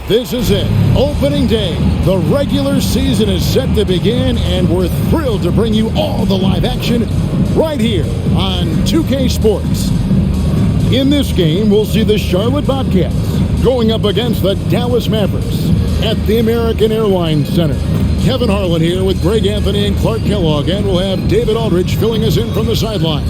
This is it. Opening day. The regular season is set to begin, and we're thrilled to bring you all the live action right here on 2K Sports. In this game, we'll see the Charlotte Bobcats going up against the Dallas Mavericks at the American Airlines Center. Kevin Harlan here with Greg Anthony and Clark Kellogg, and we'll have David Aldridge filling us in from the sideline.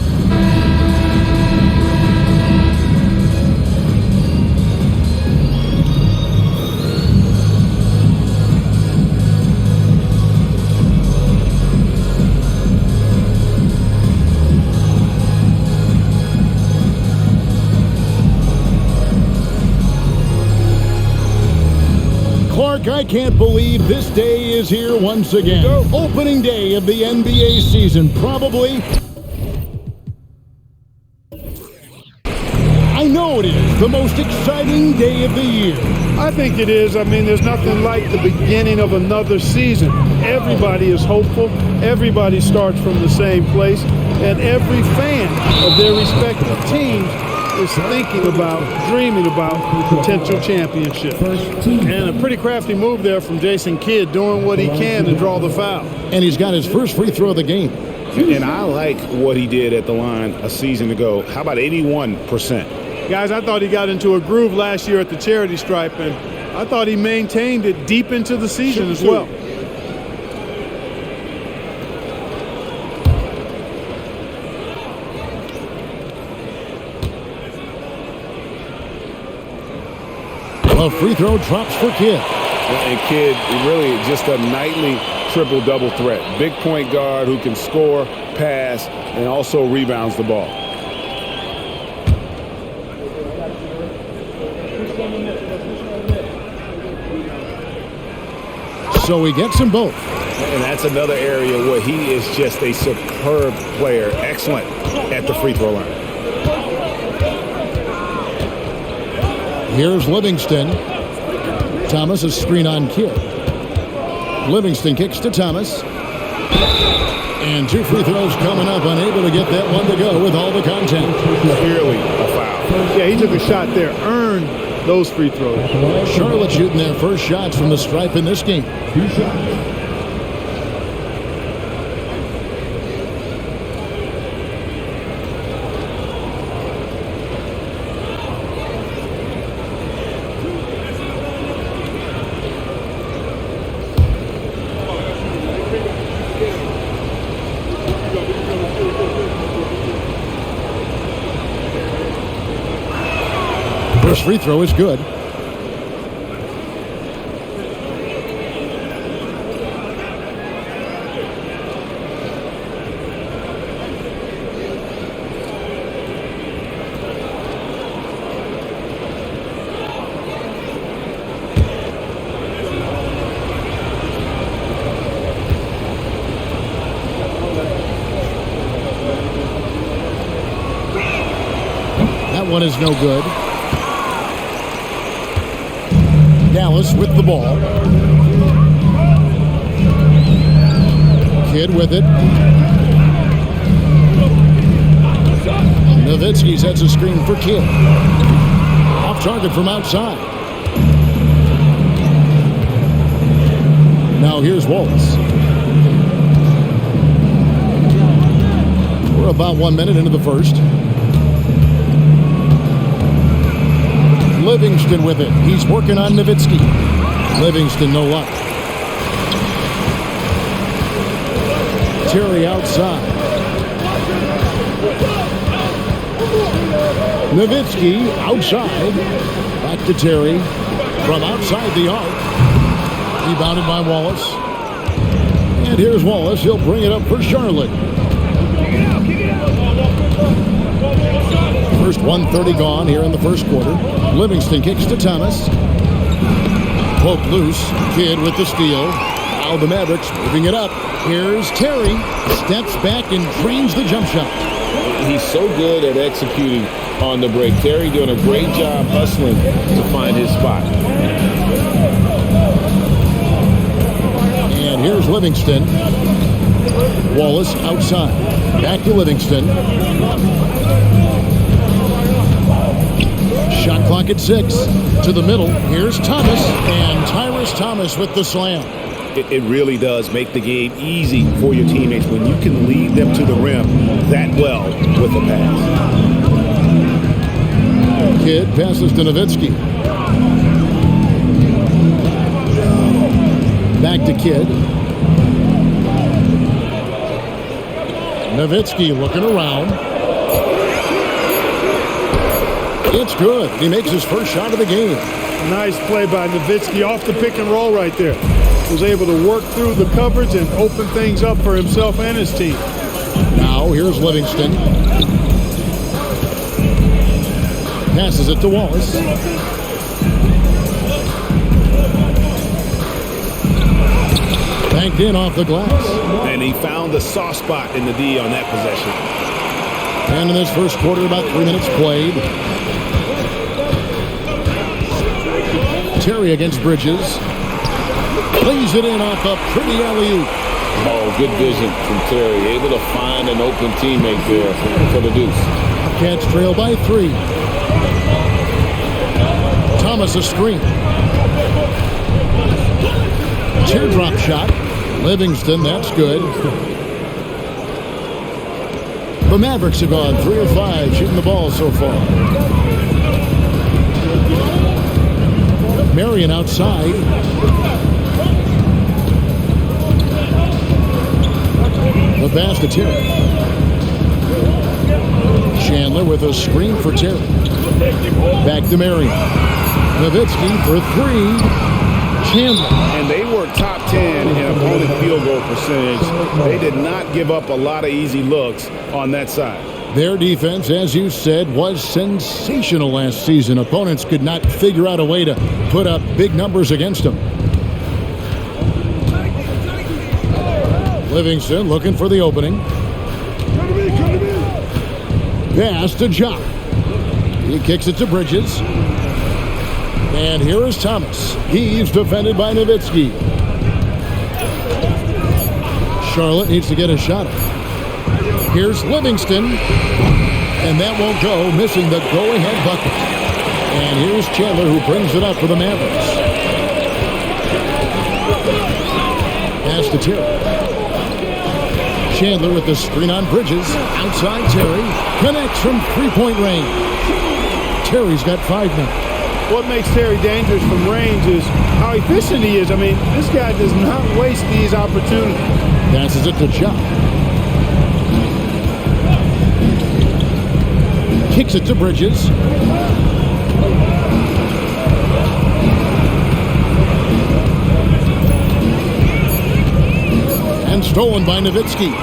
Clark, I can't believe this day is here once again. Opening day of the NBA season, probably. I know it is the most exciting day of the year. I think it is. I mean, there's nothing like the beginning of another season. Everybody is hopeful. Everybody starts from the same place. And every fan of their respective teams is thinking about, dreaming about potential championship. And a pretty crafty move there from Jason Kidd, doing what he can to draw the foul. And he's got his first free throw of the game. And I like what he did at the line a season ago. How about 81%? Guys, I thought he got into a groove last year at the charity stripe, and I thought he maintained it deep into the season as well. A free throw drops for Kidd. And Kidd, really just a nightly triple-double threat. Big point guard who can score, pass, and also rebounds the ball. So he gets them both. And that's another area where he is just a superb player. Excellent at the free throw line. Here's Livingston. Thomas is screen on Kidd. Livingston kicks to Thomas. And two free throws coming up. Unable to get that one to go with all the content. Clearly a foul. Yeah, he took a shot there. Earned those free throws. Charlotte shooting their first shots from the stripe in this game. First free throw is good. That one is no good. Dallas with the ball. Kidd with it. Nowitzki sets a screen for Kidd. Off target from outside. Now here's Wallace. We're about 1 minute into the first. Livingston with it. He's working on Nowitzki. Livingston, no luck. Terry outside. Nowitzki outside. Back to Terry. From outside the arc. Rebounded by Wallace. And here's Wallace. He'll bring it up for Charlotte. First 1:30 gone here in the first quarter. Livingston kicks to Thomas. Poke loose. Kidd with the steal. Now the Mavericks moving it up. Here's Terry. Steps back and drains the jump shot. He's so good at executing on the break. Terry doing a great job hustling to find his spot. And here's Livingston. Wallace outside. Back to Livingston. Shot Clock at 6. To the middle. Here's Thomas. And Tyrus Thomas with the slam. It really does make the game easy for your teammates when you can lead them to the rim that well with a pass. Kidd passes to Nowitzki. Back to Kidd. Nowitzki looking around. It's good. He makes his first shot of the game. Nice play by Nowitzki off the pick and roll right there. Was able to work through the coverage and open things up for himself and his team. Now here's Livingston. Passes it to Wallace. Banked in off the glass. And he found the soft spot in the D on that possession. And in this first quarter, about 3 minutes played. Terry against Bridges. Plays it in off a pretty alley-oop. Oh, good vision from Terry. Able to find an open teammate there for the deuce. Cats trail by 3. Thomas a screen. Teardrop shot. Livingston, that's good. The Mavericks have gone 3 of 5 shooting the ball so far. Marion outside. The pass to Terry. Chandler with a screen for Terry. Back to Marion. Nowitzki for 3. Chandler. And they were top 10 in opponent field goal percentage. They did not give up a lot of easy looks on that side. Their defense, as you said, was sensational last season. Opponents could not figure out a way to put up big numbers against them. Livingston looking for the opening. Pass to Jock. He kicks it to Bridges. And here is Thomas. He's defended by Nowitzki. Charlotte needs to get a shot. Here's Livingston. And that won't go, missing the go-ahead bucket. And here's Chandler who brings it up for the Mavericks. Pass to Terry. Chandler with the screen on Bridges. Outside Terry. Connects from three-point range. Terry's got 5 now. What makes Terry dangerous from range is how efficient he is. I mean, this guy does not waste these opportunities. Passes it to Jock. Kicks it to Bridges. And stolen by Nowitzki.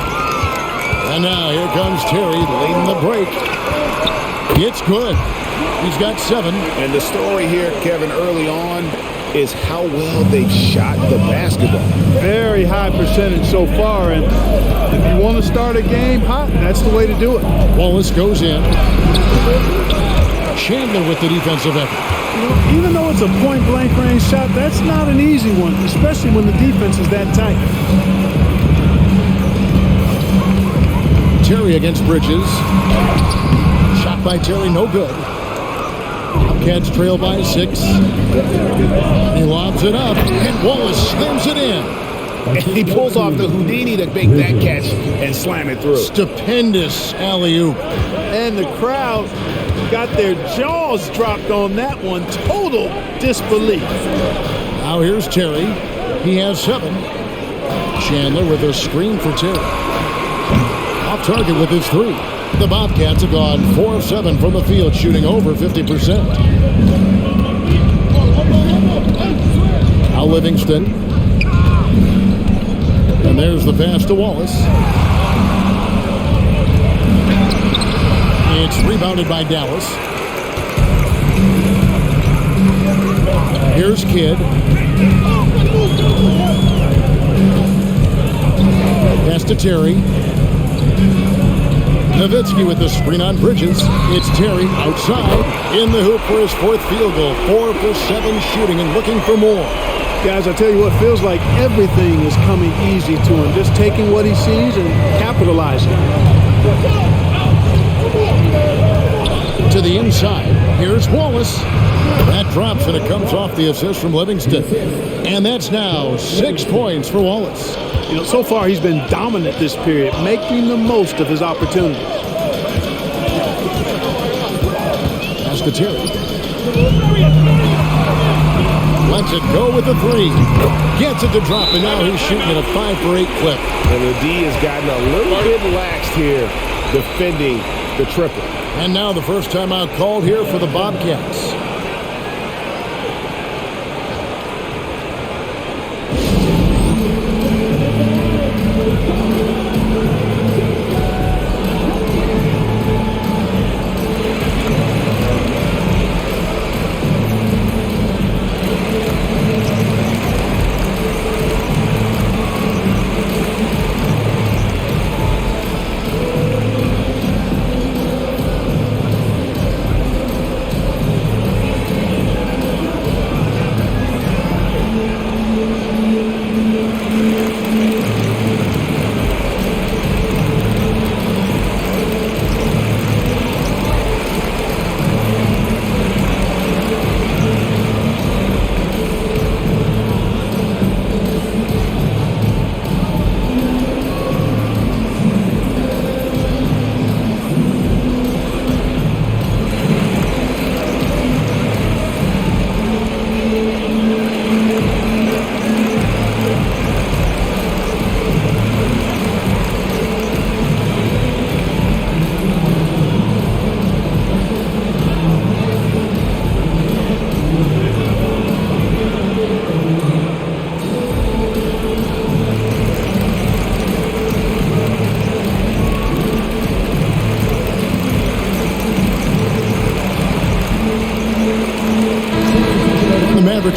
And now here comes Terry late in the break. It's good. He's got 7. And the story here, Kevin, early on is how well they shot the basketball. Very high percentage so far, and if you want to start a game hot, that's the way to do it. Wallace goes in. Chandler with the defensive effort. You know, even though it's a point-blank range shot, that's not an easy one, especially when the defense is that tight. Terry against Bridges. Shot by Terry, no good. Cats trail by 6. He lobs it up, and Wallace slams it in. And he pulls off the Houdini to make that catch and slam it through. Stupendous alley-oop. And the crowd got their jaws dropped on that one. Total disbelief. Now here's Terry. He has 7. Chandler with a screen for Terry. Off target with his 3. The Bobcats have gone 4 of 7 from the field, shooting over 50%. Now Livingston. And there's the pass to Wallace. It's rebounded by Dallas. Here's Kidd. Pass to Terry. Nowitzki with the screen on Bridges. It's Terry outside in the hoop for his 4th field goal. 4 for 7 shooting and looking for more. Guys, I tell you what, feels like everything is coming easy to him. Just taking what he sees and capitalizing. To the inside. Here's Wallace. That drops, and it comes off the assist from Livingston. And that's now 6 points for Wallace. You know, so far he's been dominant this period, making the most of his opportunity. Terry. Lets it go with the 3. Gets it to drop, and now he's shooting at a 5-for-8 clip. And the D has gotten a little bit laxed here defending the triple. And now the first timeout called here for the Bobcats.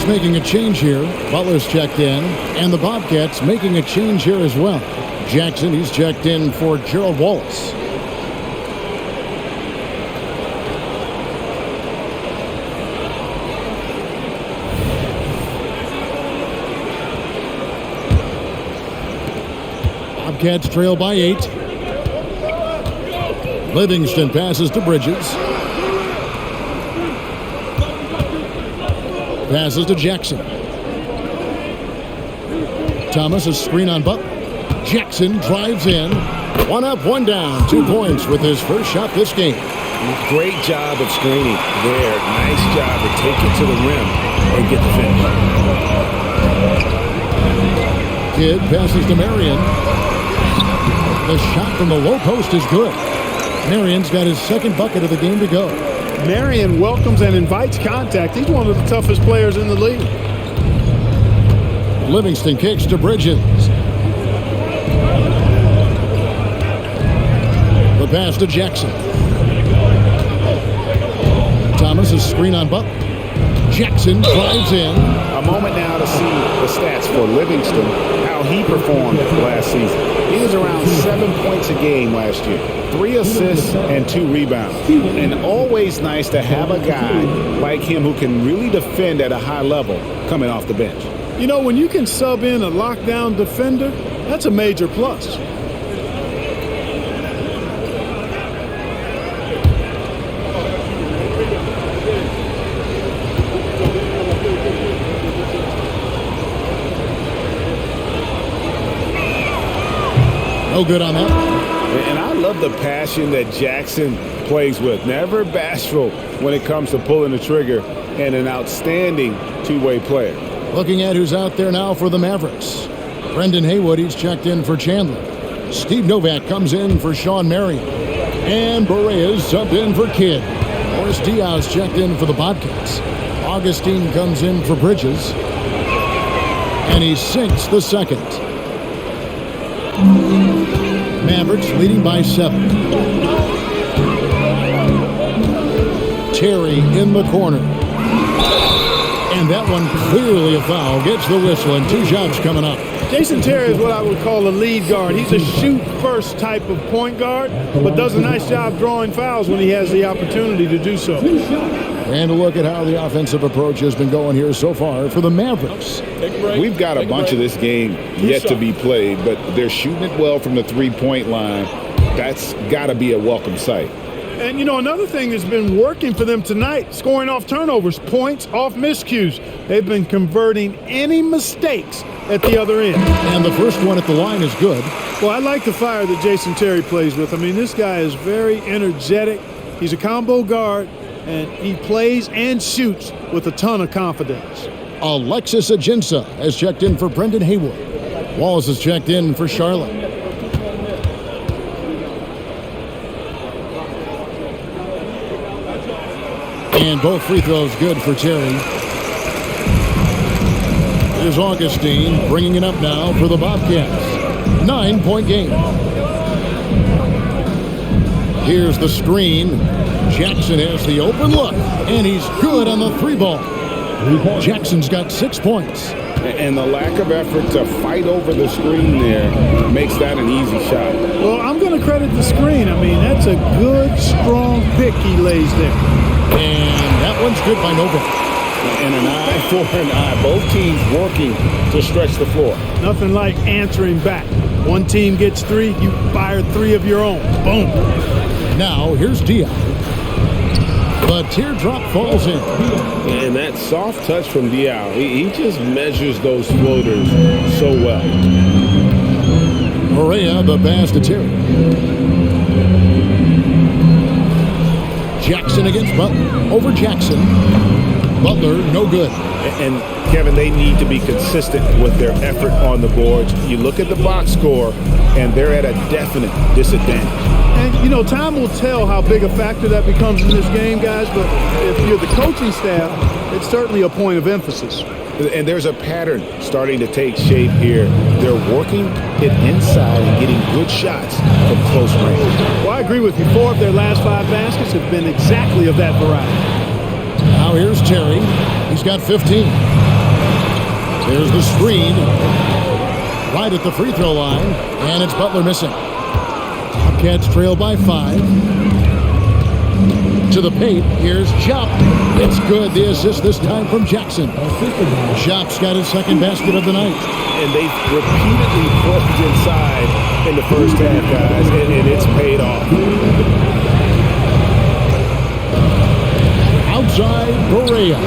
Making a change here. Butler's checked in, and the Bobcats making a change here as well. Jackson, he's checked in for Gerald Wallace. Bobcats trail by 8. Livingston passes to Bridges. Passes to Jackson. Thomas, a screen on Butler. Jackson drives in. 1 up, 1 down. 2 points with his first shot this game. Great job of screening there. Nice job to take it to the rim and get the finish. Kidd passes to Marion. The shot from the low post is good. Marion's got his second bucket of the game to go. Marion welcomes and invites contact. He's one of the toughest players in the league. Livingston kicks to Bridges. The pass to Jackson. Thomas, a screen on Butler. Jackson drives in. A moment now to see the stats for Livingston, how he performed last season. He was around 7 points a game last year. 3 assists and 2 rebounds. And always nice to have a guy like him who can really defend at a high level coming off the bench. You know, when you can sub in a lockdown defender, that's a major plus. No good on that. And I love the passion that Jackson plays with. Never bashful when it comes to pulling the trigger, and an outstanding two-way player. Looking at who's out there now for the Mavericks. Brendan Haywood, he's checked in for Chandler. Steve Novak comes in for Sean Marion. And Borea's subbed in for Kidd. Morris Diaz checked in for the Bobcats. Augustine comes in for Bridges. And he sinks the second. Mavericks leading by 7. Terry in the corner. And that one clearly a foul. Gets the whistle, and 2 shots coming up. Jason Terry is what I would call a lead guard. He's a shoot-first type of point guard, but does a nice job drawing fouls when he has the opportunity to do so. And a look at how the offensive approach has been going here so far for the Mavericks. We've got a bunch of this game yet to be played, but they're shooting it well from the three-point line. That's got to be a welcome sight. And, you know, another thing that's been working for them tonight, scoring off turnovers, points off miscues. They've been converting any mistakes at the other end. And the first one at the line is good. Well, I like the fire that Jason Terry plays with. I mean, this guy is very energetic. He's a combo guard, and he plays and shoots with a ton of confidence. Alexis Ajinça has checked in for Brendan Haywood. Wallace has checked in for Charlotte. And both free throws good for Terry. Here's Augustine bringing it up now for the Bobcats. 9-point game. Here's the screen. Jackson has the open look, and he's good on the three ball. Jackson's got 6 points. And the lack of effort to fight over the screen there makes that an easy shot. Well, I'm going to credit the screen. I mean, that's a good, strong pick he lays there. And that one's good by Nova. And an eye for an eye. Both teams working to stretch the floor. Nothing like answering back. One team gets 3, you fire 3 of your own. Boom. Now, here's Dion. The teardrop falls in. And that soft touch from Diao, he just measures those floaters so well. Correa, the pass to Terry. Jackson against Butler. Over Jackson. Butler, no good. And Kevin, they need to be consistent with their effort on the boards. You look at the box score, and they're at a definite disadvantage. And, you know, time will tell how big a factor that becomes in this game, guys, but if you're the coaching staff, it's certainly a point of emphasis. And there's a pattern starting to take shape here. They're working it inside and getting good shots from close range. Well, I agree with you. 4 of their last 5 baskets have been exactly of that variety. Now here's Terry. He's got 15. There's the screen. Right at the free throw line. And it's Butler missing. Bobcats trail by 5. To the paint. Here's Chop. It's good. The assist this time from Jackson. Chop's got his second basket of the night. And they've repeatedly pushed inside in the first half, guys, and it's paid off. Outside, Correa.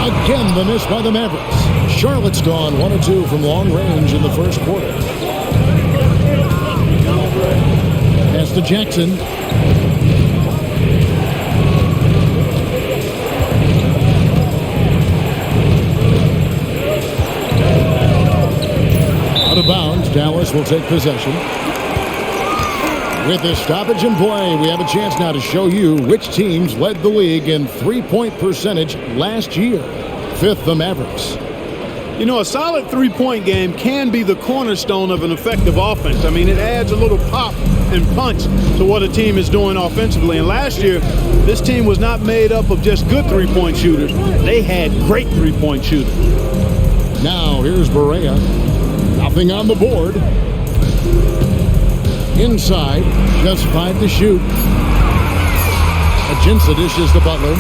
Again, the miss by the Mavericks. Charlotte's gone 1 of 2 from long range in the first quarter. Pass to Jackson. Out of bounds, Dallas will take possession. With this stoppage in play, we have a chance now to show you which teams led the league in three-point percentage last year. 5th, the Mavericks. You know, a solid three-point game can be the cornerstone of an effective offense. I mean, it adds a little pop and punch to what a team is doing offensively. And last year, this team was not made up of just good three-point shooters. They had great three-point shooters. Now, here's Barea. Nothing on the board. Inside, just 5 to shoot. Ajinça dishes to Butler.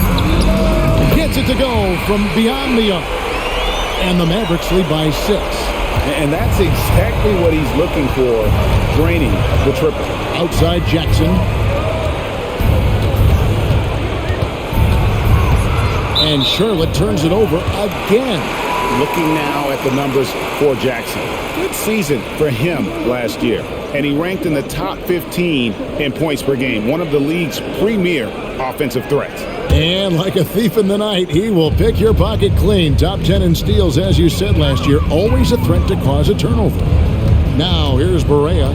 Gets it to go from beyond the arc. And the Mavericks lead by 6. And that's exactly what he's looking for, draining the triple. Outside Jackson. And Charlotte turns it over again. Looking now at the numbers for Jackson. Good season for him last year. And he ranked in the top 15 in points per game, one of the league's premier offensive threats. And like a thief in the night, he will pick your pocket clean. Top 10 in steals, as you said last year, always a threat to cause a turnover. Now, here's Barea.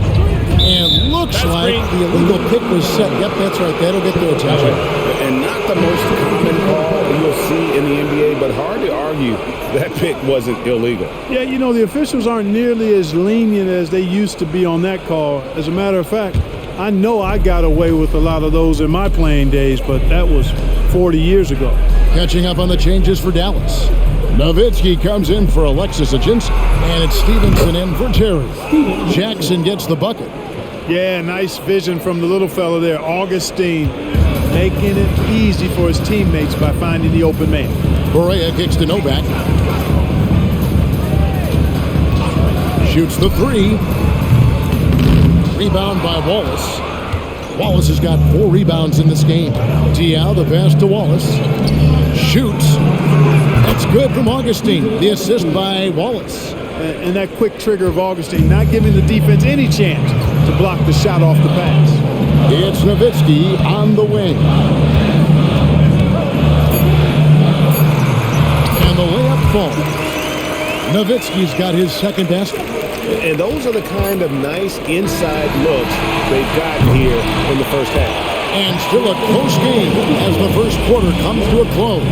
And looks like the illegal pick was set. Yep, that's right. That'll get their attention. And not the most common call you'll see in the NBA, but hard to argue that pick wasn't illegal. Yeah, you know, the officials aren't nearly as lenient as they used to be on that call. As a matter of fact, I know I got away with a lot of those in my playing days, but that was 40 years ago. Catching up on the changes for Dallas. Nowitzki comes in for Alexis Ajinça, and it's Stevenson in for Terry. Jackson gets the bucket. Yeah, nice vision from the little fella there, Augustine, making it easy for his teammates by finding the open man. Correa kicks to Novak. Shoots the 3. Rebound by Wallace. Wallace has got 4 rebounds in this game. Diao, the pass to Wallace. Shoots. That's good from Augustine. The assist by Wallace. And that quick trigger of Augustine, not giving the defense any chance to block the shot off the pass. It's Nowitzki on the wing. And the layup falls. Nowitzki's got his second basket. And those are the kind of nice inside looks they've gotten here in the first half. And still a close game as the first quarter comes to a close.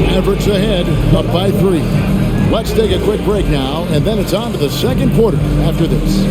Mavericks ahead, up by 3. Let's take a quick break now, and then it's on to the second quarter after this.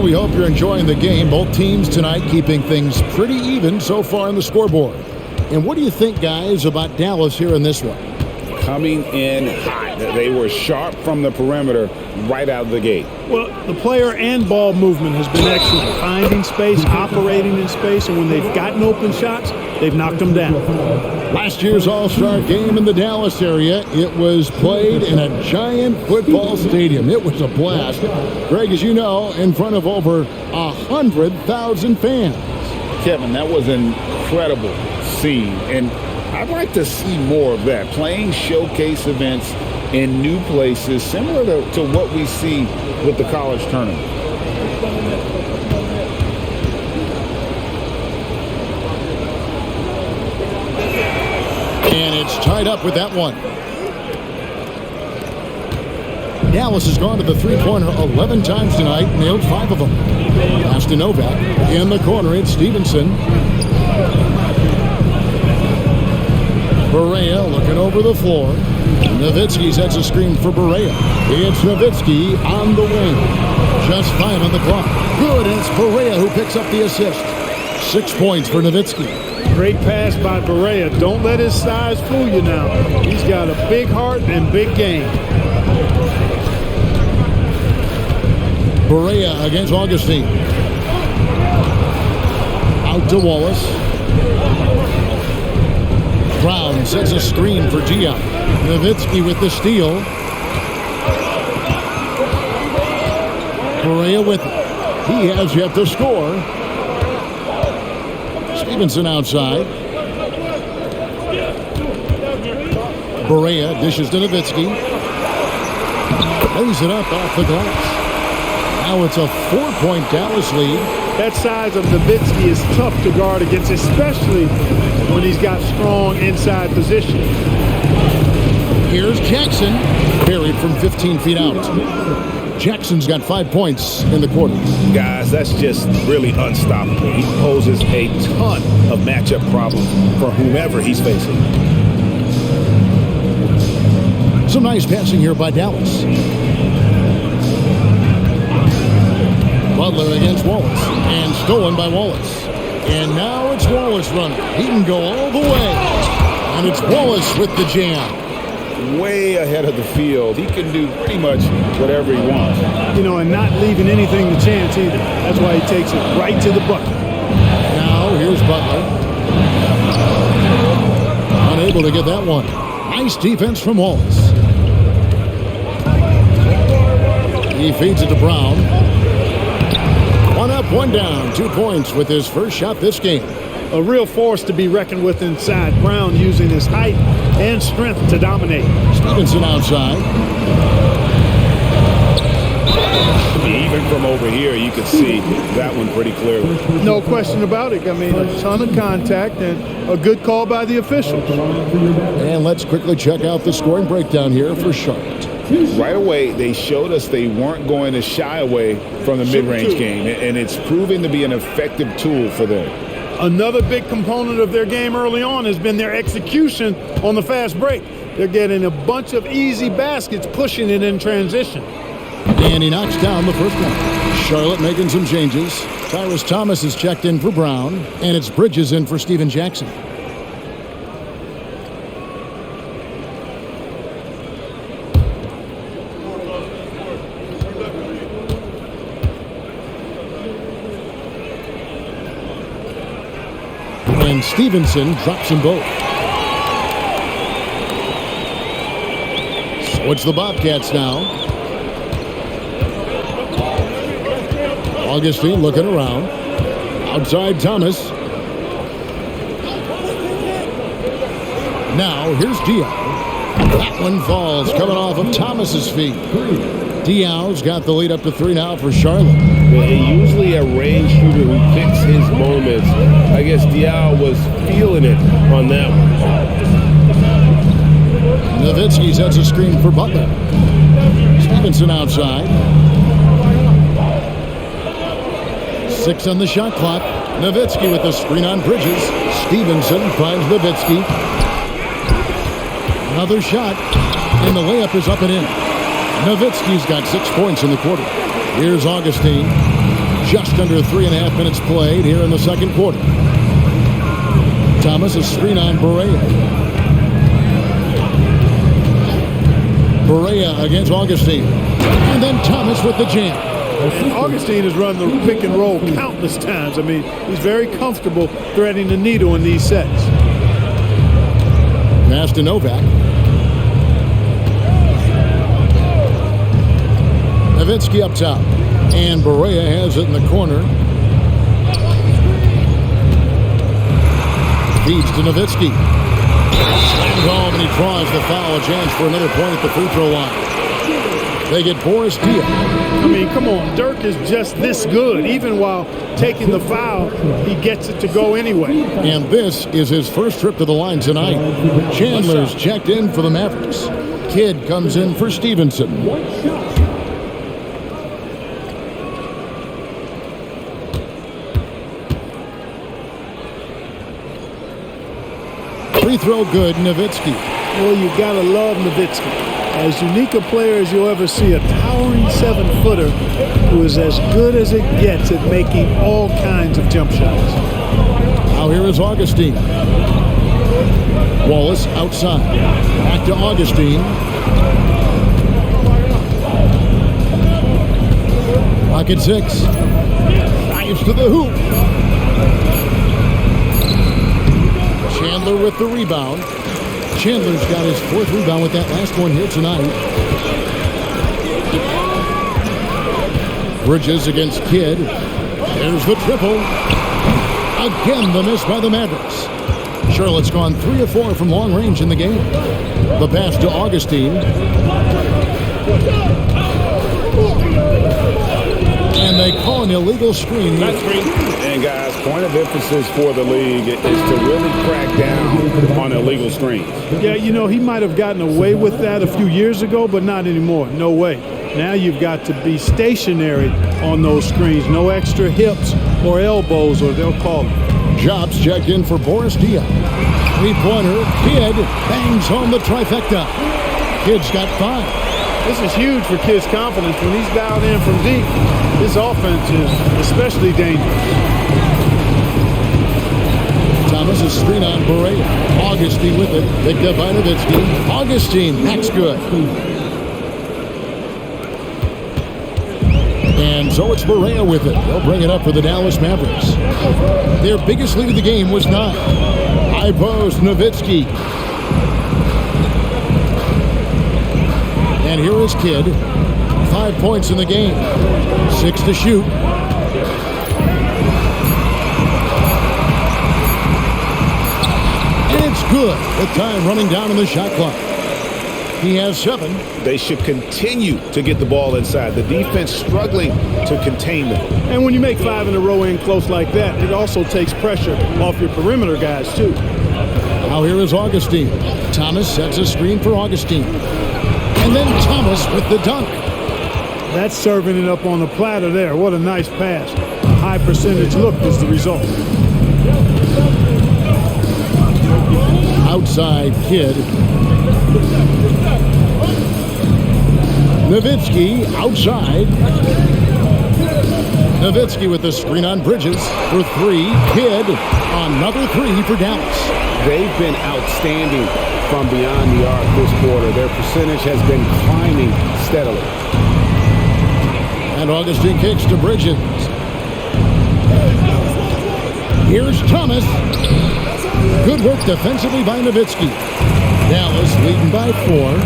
We hope you're enjoying the game. Both teams tonight keeping things pretty even so far on the scoreboard. And what do you think, guys, about Dallas here in this one? Coming in hot. They were sharp from the perimeter right out of the gate. Well, the player and ball movement has been excellent. Finding space, operating in space, and when they've gotten open shots, they've knocked them down. Last year's All-Star game in the Dallas area, it was played in a giant football stadium. It was a blast. Greg, as you know, in front of over 100,000 fans. Kevin, that was an incredible scene, and I'd like to see more of that. Playing showcase events in new places, similar to what we see with the college tournament. And it's tied up with that one. Dallas has gone to the three-pointer 11 times tonight, nailed 5 of them. Pass to Novak. In the corner, it's Stevenson. Barea looking over the floor. Nowitzki sets a screen for Barea. It's Nowitzki on the wing. Just 5 on the clock. Good, and it's Barea who picks up the assist. 6 points for Nowitzki. Great pass by Barea. Don't let his size fool you now. He's got a big heart and big game. Barea against Augustine. Out to Wallace. Brown sets a screen for Diop. Nowitzki with the steal. Barea with it. He has yet to score. Stevenson outside. Barea dishes to Nowitzki. Lays it up off the glass. Now it's a 4-point Dallas lead. That size of Nowitzki is tough to guard against, especially when he's got strong inside position. Here's Jackson, buried from 15 feet out. Jackson's got 5 points in the quarter. Guys, that's just really unstoppable. He poses a ton of matchup problems for whomever he's facing. Some nice passing here by Dallas. Butler against Wallace, and stolen by Wallace. And now it's Wallace running. He can go all the way. And it's Wallace with the jam. Way ahead of the field. He can do pretty much whatever he wants. You know, and not leaving anything to chance either. That's why he takes it right to the bucket. Now here's Butler. Unable to get that one. Nice defense from Wallace. He feeds it to Brown. 1 up, 1 down. 2 points with his first shot this game. A real force to be reckoned with inside. Brown using his height and strength to dominate. Stevenson outside. Even from over here, you can see that one pretty clearly. No question about it. I mean, a ton of contact and a good call by the officials. And let's quickly check out the scoring breakdown here for Charlotte. Right away, they showed us they weren't going to shy away from the mid-range game, and it's proving to be an effective tool for them. Another big component of their game early on has been their execution on the fast break. They're getting a bunch of easy baskets, pushing it in transition. And he knocks down the first one. Charlotte making some changes. Tyrus Thomas is checked in for Brown, and it's Bridges in for Steven Jackson. And Stevenson drops them both. So it's the Bobcats now. Augustine looking around. Outside Thomas. Now here's Diaw. That one falls coming off of Thomas's feet. Diaw's got the lead up to 3 now for Charlotte. Usually a range shooter who picks his moments. I guess Diaw was feeling it on that one. Nowitzki sets a screen for Butler. Stevenson outside. 6 on the shot clock. Nowitzki with the screen on Bridges. Stevenson finds Nowitzki. Another shot, and the layup is up and in. Nowitzki's got 6 points in the quarter. Here's Augustine. Just under 3.5 minutes played here in the second quarter. Thomas, a screen on Barea. Barea against Augustine. And then Thomas with the jam. And Augustine has run the pick and roll countless times. I mean, he's very comfortable threading the needle in these sets. Pass to Novak. Nowitzki up top. And Barea has it in the corner. Feeds to Nowitzki. Slams home and he draws the foul. A chance for another point at the free throw line. They get Boris Diaw. I mean, come on. Dirk is just this good. Even while taking the foul, he gets it to go anyway. And this is his first trip to the line tonight. Chandler's checked in for the Mavericks. Kidd comes in for Stevenson. Free throw good, Nowitzki. Well, you gotta love Nowitzki. As unique a player as you'll ever see, a towering 7-footer who is as good as it gets at making all kinds of jump shots. Now here is Augustine. Wallace outside. Back to Augustine. Pocket 6. Dives to the hoop. Chandler with the rebound. Chandler's got his 4th rebound with that last one here tonight. Bridges against Kidd. There's the triple. Again, the miss by the Mavericks. Charlotte's gone 3 of 4 from long range in the game. The pass to Augustine. And they call an illegal screen. And guys, point of emphasis for the league is to really crack down on illegal screens. Yeah, you know, he might have gotten away with that a few years ago, but not anymore. No way. Now you've got to be stationary on those screens. No extra hips or elbows, or they'll call it. Jobs checked in for Boris Diaw. 3-pointer. Kidd bangs home the trifecta. Kidd's got 5. This is huge for Kidd's confidence. When he's dialed in from deep, his offense is especially dangerous. Thomas is screen on Barea. Augustine with it. Picked up by Nowitzki. Augustine, that's good. And so it's Barea with it. They'll bring it up for the Dallas Mavericks. Their biggest lead of the game was 9. High post, Nowitzki. And here is Kidd. 5 points in the game. 6 to shoot. And it's good. The time running down on the shot clock. He has 7. They should continue to get the ball inside. The defense struggling to contain them. And when you make 5 in a row in close like that, it also takes pressure off your perimeter guys, too. Now here is Augustine. Thomas sets a screen for Augustine. And then Thomas with the dunk. That's serving it up on the platter there. What a nice pass. A high percentage look is the result. outside Kidd. Nowitzki outside. Nowitzki with the screen on Bridges for three. Kidd, another three for Dallas. They've been outstanding from beyond the arc this quarter. Their percentage has been climbing steadily. And Augustine kicks to Bridges. Here's Thomas. Good work defensively by Nowitzki. Dallas leading by 4.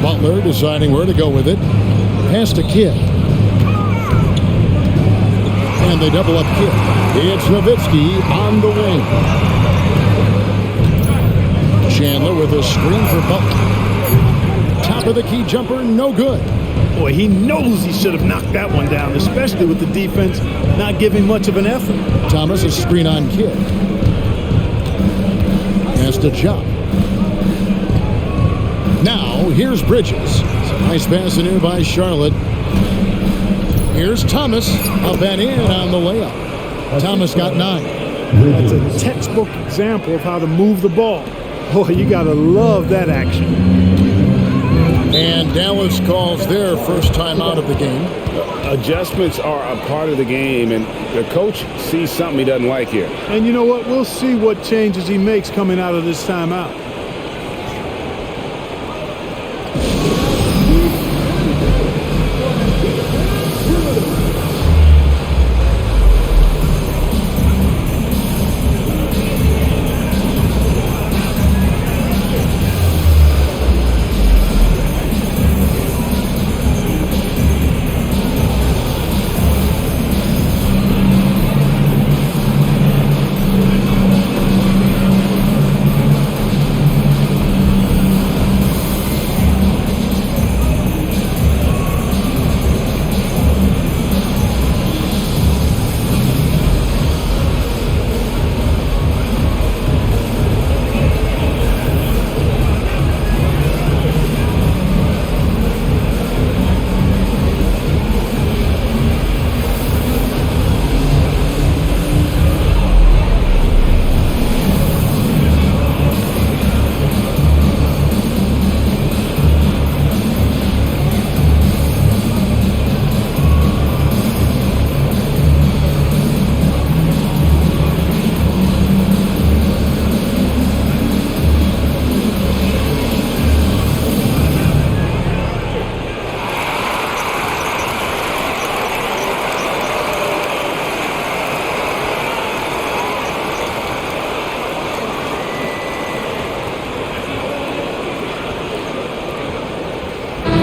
Butler deciding where to go with it. Pass to Kidd. And they double up Kidd. It's Nowitzki on the wing. Chandler with a screen for Butler. Top of the key jumper, no good. Boy, he knows he should have knocked that one down, especially with the defense not giving much of an effort. Thomas a screen on Kidd. Has to jump. Now, here's Bridges. Nice pass in here by Charlotte. Here's Thomas. Up and in on the layup. Thomas got 9. That's a textbook example of how to move the ball. Boy, you got to love that action. And Dallas calls their first time out of the game. Adjustments are a part of the game, and the coach sees something he doesn't like here. And you know what? We'll see what changes he makes coming out of this timeout.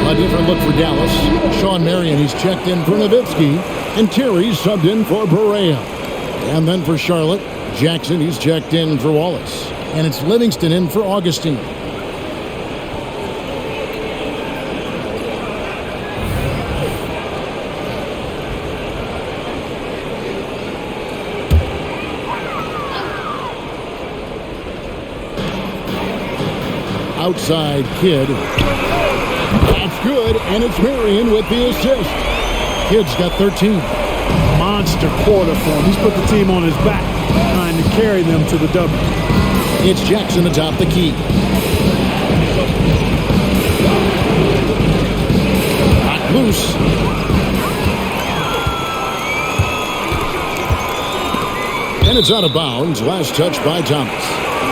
A different look for Dallas. Sean Marion, he's checked in for Nowitzki. And Terry's subbed in for Berea. And then for Charlotte, Jackson, he's checked in for Wallace. And it's Livingston in for Augustine. Outside Kidd. That's good, and it's Marion with the assist. Kidd's got 13. Monster quarter for him. He's put the team on his back, trying to carry them to the W. It's Jackson atop the key. Hot loose. And it's out of bounds. Last touch by Thomas.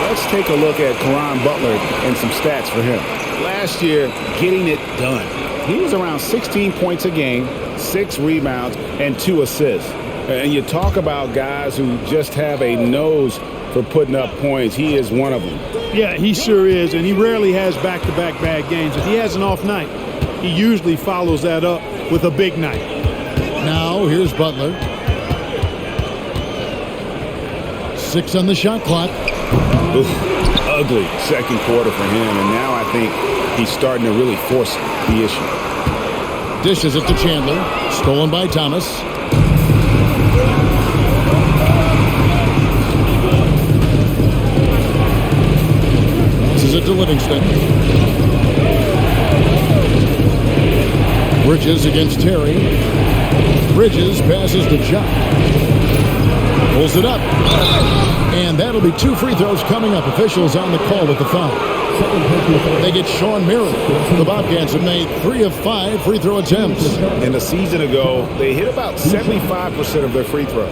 Let's take a look at Caron Butler and some stats for him. Last year, getting it done. He was around 16 points a game, 6 rebounds, and 2 assists. And you talk about guys who just have a nose for putting up points. He is one of them. Yeah, he sure is, and he rarely has back-to-back bad games. If he has an off night, he usually follows that up with a big night. Now, here's Butler. 6 on the shot clock. Oof, ugly second quarter for him, and now I think he's starting to really force the issue. Dishes it to Chandler. Stolen by Thomas. This is it to Livingston. Bridges against Terry. Bridges passes to Chuck. Pulls it up. And that'll be 2 free throws coming up. Officials on the call with the foul. They get Sean Mirren. The Bobcats have made 3 of 5 free throw attempts. And a season ago, they hit about 75% of their free throws.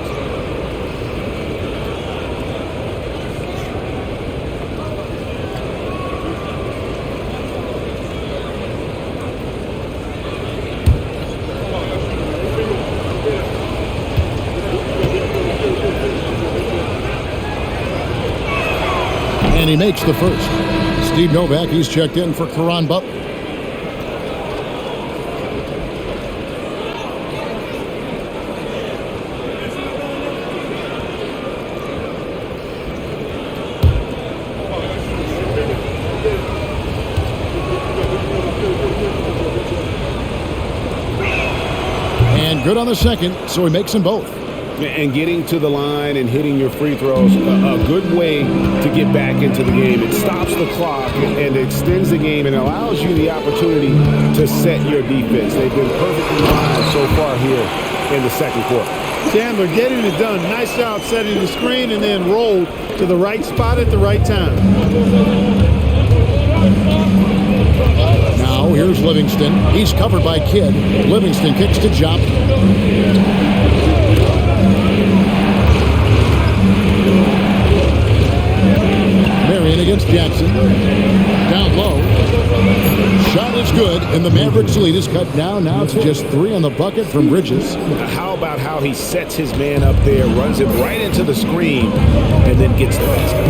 And he makes the first. Steve Novak, he's checked in for Caron Butler. And good on the second, so he makes them both. And getting to the line and hitting your free throws, a good way to get back into the game. It stops the clock and extends the game and allows you the opportunity to set your defense. They've been perfectly fine so far here in the second quarter. Chandler getting it done. Nice job setting the screen and then rolled to the right spot at the right time. Now here's Livingston. He's covered by Kidd. Livingston kicks to Jop. Marion against Jackson. Down low. Shot is good, and the Mavericks lead is cut down now to just 3 on the bucket from Bridges. How about how he sets his man up there, runs him right into the screen, and then gets the basket.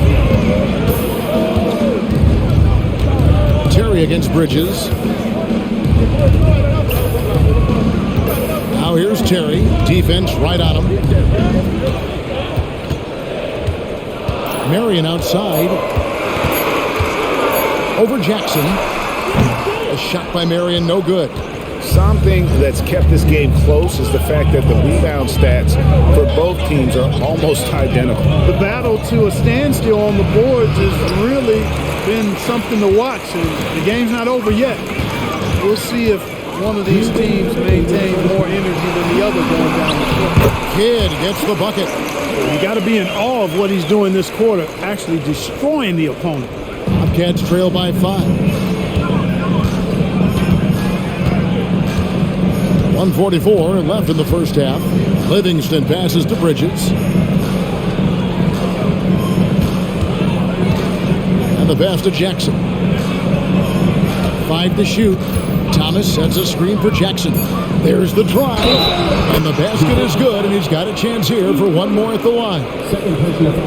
Terry against Bridges. Now here's Terry. Defense right on him. Marion outside. Over Jackson. A shot by Marion, no good. Something that's kept this game close is the fact that the rebound stats for both teams are almost identical. The battle to a standstill on the boards has really been something to watch, and the game's not over yet. We'll see if one of these teams maintain more energy than the other going down the court. Kidd gets the bucket. You got to be in awe of what he's doing this quarter, actually destroying the opponent. Bobcats trail by 5. 1:44 left in the first half. Livingston passes to Bridges. And the pass to Jackson. 5 to shoot. Thomas sets a screen for Jackson. There's the drive. And the basket is good, and he's got a chance here for one more at the line.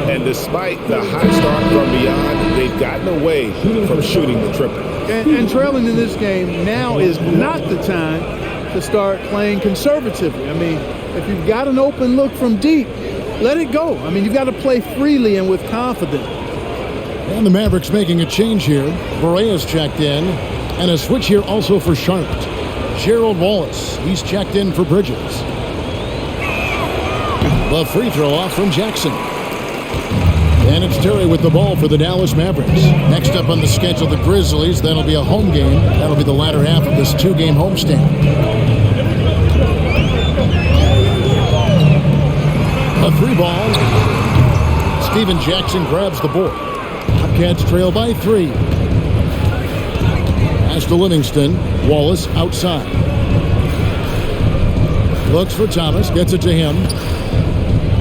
And despite the hot start from beyond, they've gotten away from shooting the triple. And trailing in this game, now is not the time to start playing conservatively. I mean, if you've got an open look from deep, let it go. I mean, you've got to play freely and with confidence. And the Mavericks making a change here. Borea's checked in. And a switch here also for Charlotte. Gerald Wallace, he's checked in for Bridges. The free throw off from Jackson. And it's Terry with the ball for the Dallas Mavericks. Next up on the schedule, the Grizzlies. That'll be a home game. That'll be the latter half of this 2-game homestand. A 3-ball. Steven Jackson grabs the board. Bobcats trail by 3. Pass to Livingston. Wallace outside. Looks for Thomas. Gets it to him.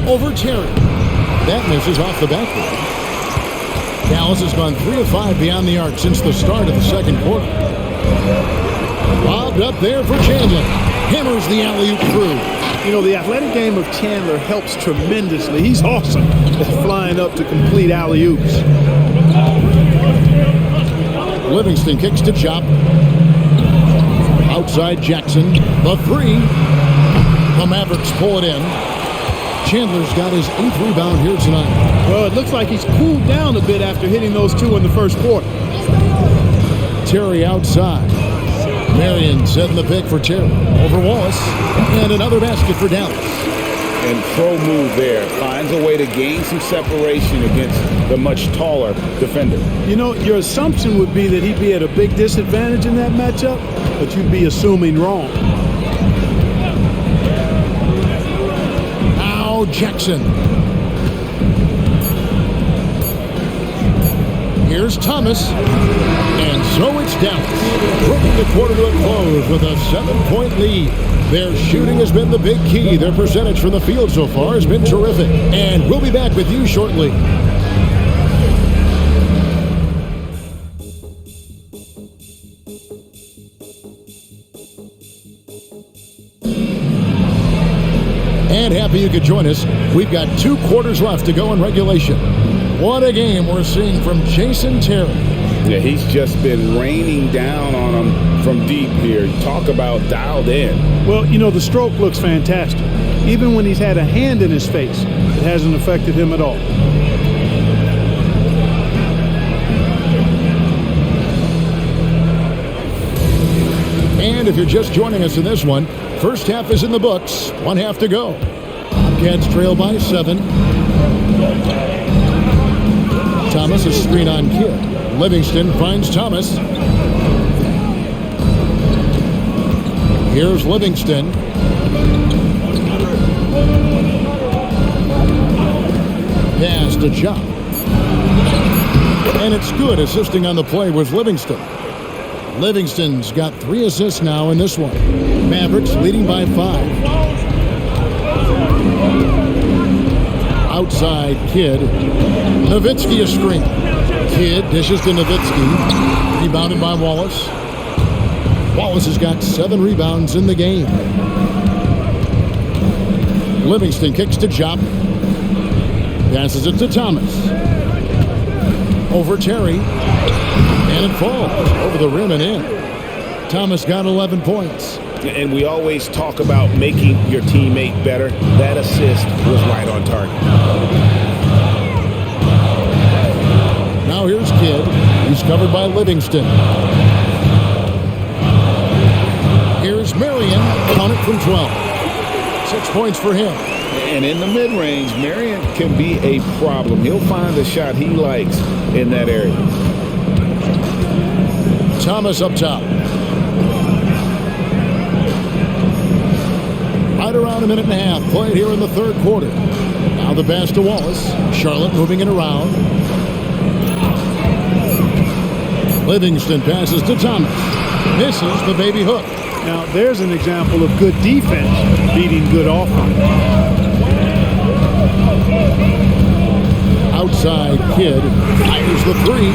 Over Terry. That misses off the backboard. Dallas has gone 3 of 5 beyond the arc since the start of the second quarter. Lobbed up there for Chandler. Hammers the alley-oop through. You know, the athletic game of Chandler helps tremendously. He's awesome at flying up to complete alley-oops. Livingston kicks to Chop. Outside Jackson. The 3. The Mavericks pull it in. Chandler's got his 8th rebound here tonight. Well, it looks like he's cooled down a bit after hitting those 2 in the first quarter. Terry outside. Marion setting the pick for Terry. Over Wallace. And another basket for Dallas. And pro move there. Finds a way to gain some separation against the much taller defender. You know, your assumption would be that he'd be at a big disadvantage in that matchup, but you'd be assuming wrong. Now Jackson. Here's Thomas. And so it's Dallas, bringing the quarter to a close with a 7-point lead. Their shooting has been the big key. Their percentage from the field so far has been terrific. And we'll be back with you shortly. And happy you could join us. We've got 2 quarters left to go in regulation. What a game we're seeing from Jason Terry. Yeah, he's just been raining down on them from deep here. Talk about dialed in. Well, you know, the stroke looks fantastic. Even when he's had a hand in his face, it hasn't affected him at all. And if you're just joining us in this one, first half is in the books. 1 half to go. Bobcats trail by 7. Thomas, a screen on Kidd. Livingston finds Thomas. Here's Livingston. Pass to Jock. And it's good. Assisting on the play was Livingston. Livingston's got 3 assists now in this one. Mavericks leading by 5. Outside Kidd. Nowitzki a screen. Kidd dishes to Nowitzki. Rebounded by Wallace. Wallace has got 7 rebounds in the game. Livingston kicks to Jopp. Passes it to Thomas. Over Terry. And it falls over the rim and in. Thomas got 11 points. And we always talk about making your teammate better. That assist was right on target. Now here's Kidd. He's covered by Livingston. Here's Marion. Count it from 12. 6 points for him. And in the mid-range, Marion can be a problem. He'll find the shot he likes in that area. Thomas up top. Right around a minute and a half played here in the third quarter. Now the pass to Wallace. Charlotte moving it around. Livingston passes to Thomas. Misses the baby hook. Now, there's an example of good defense beating good offense. Outside Kidd fires the 3.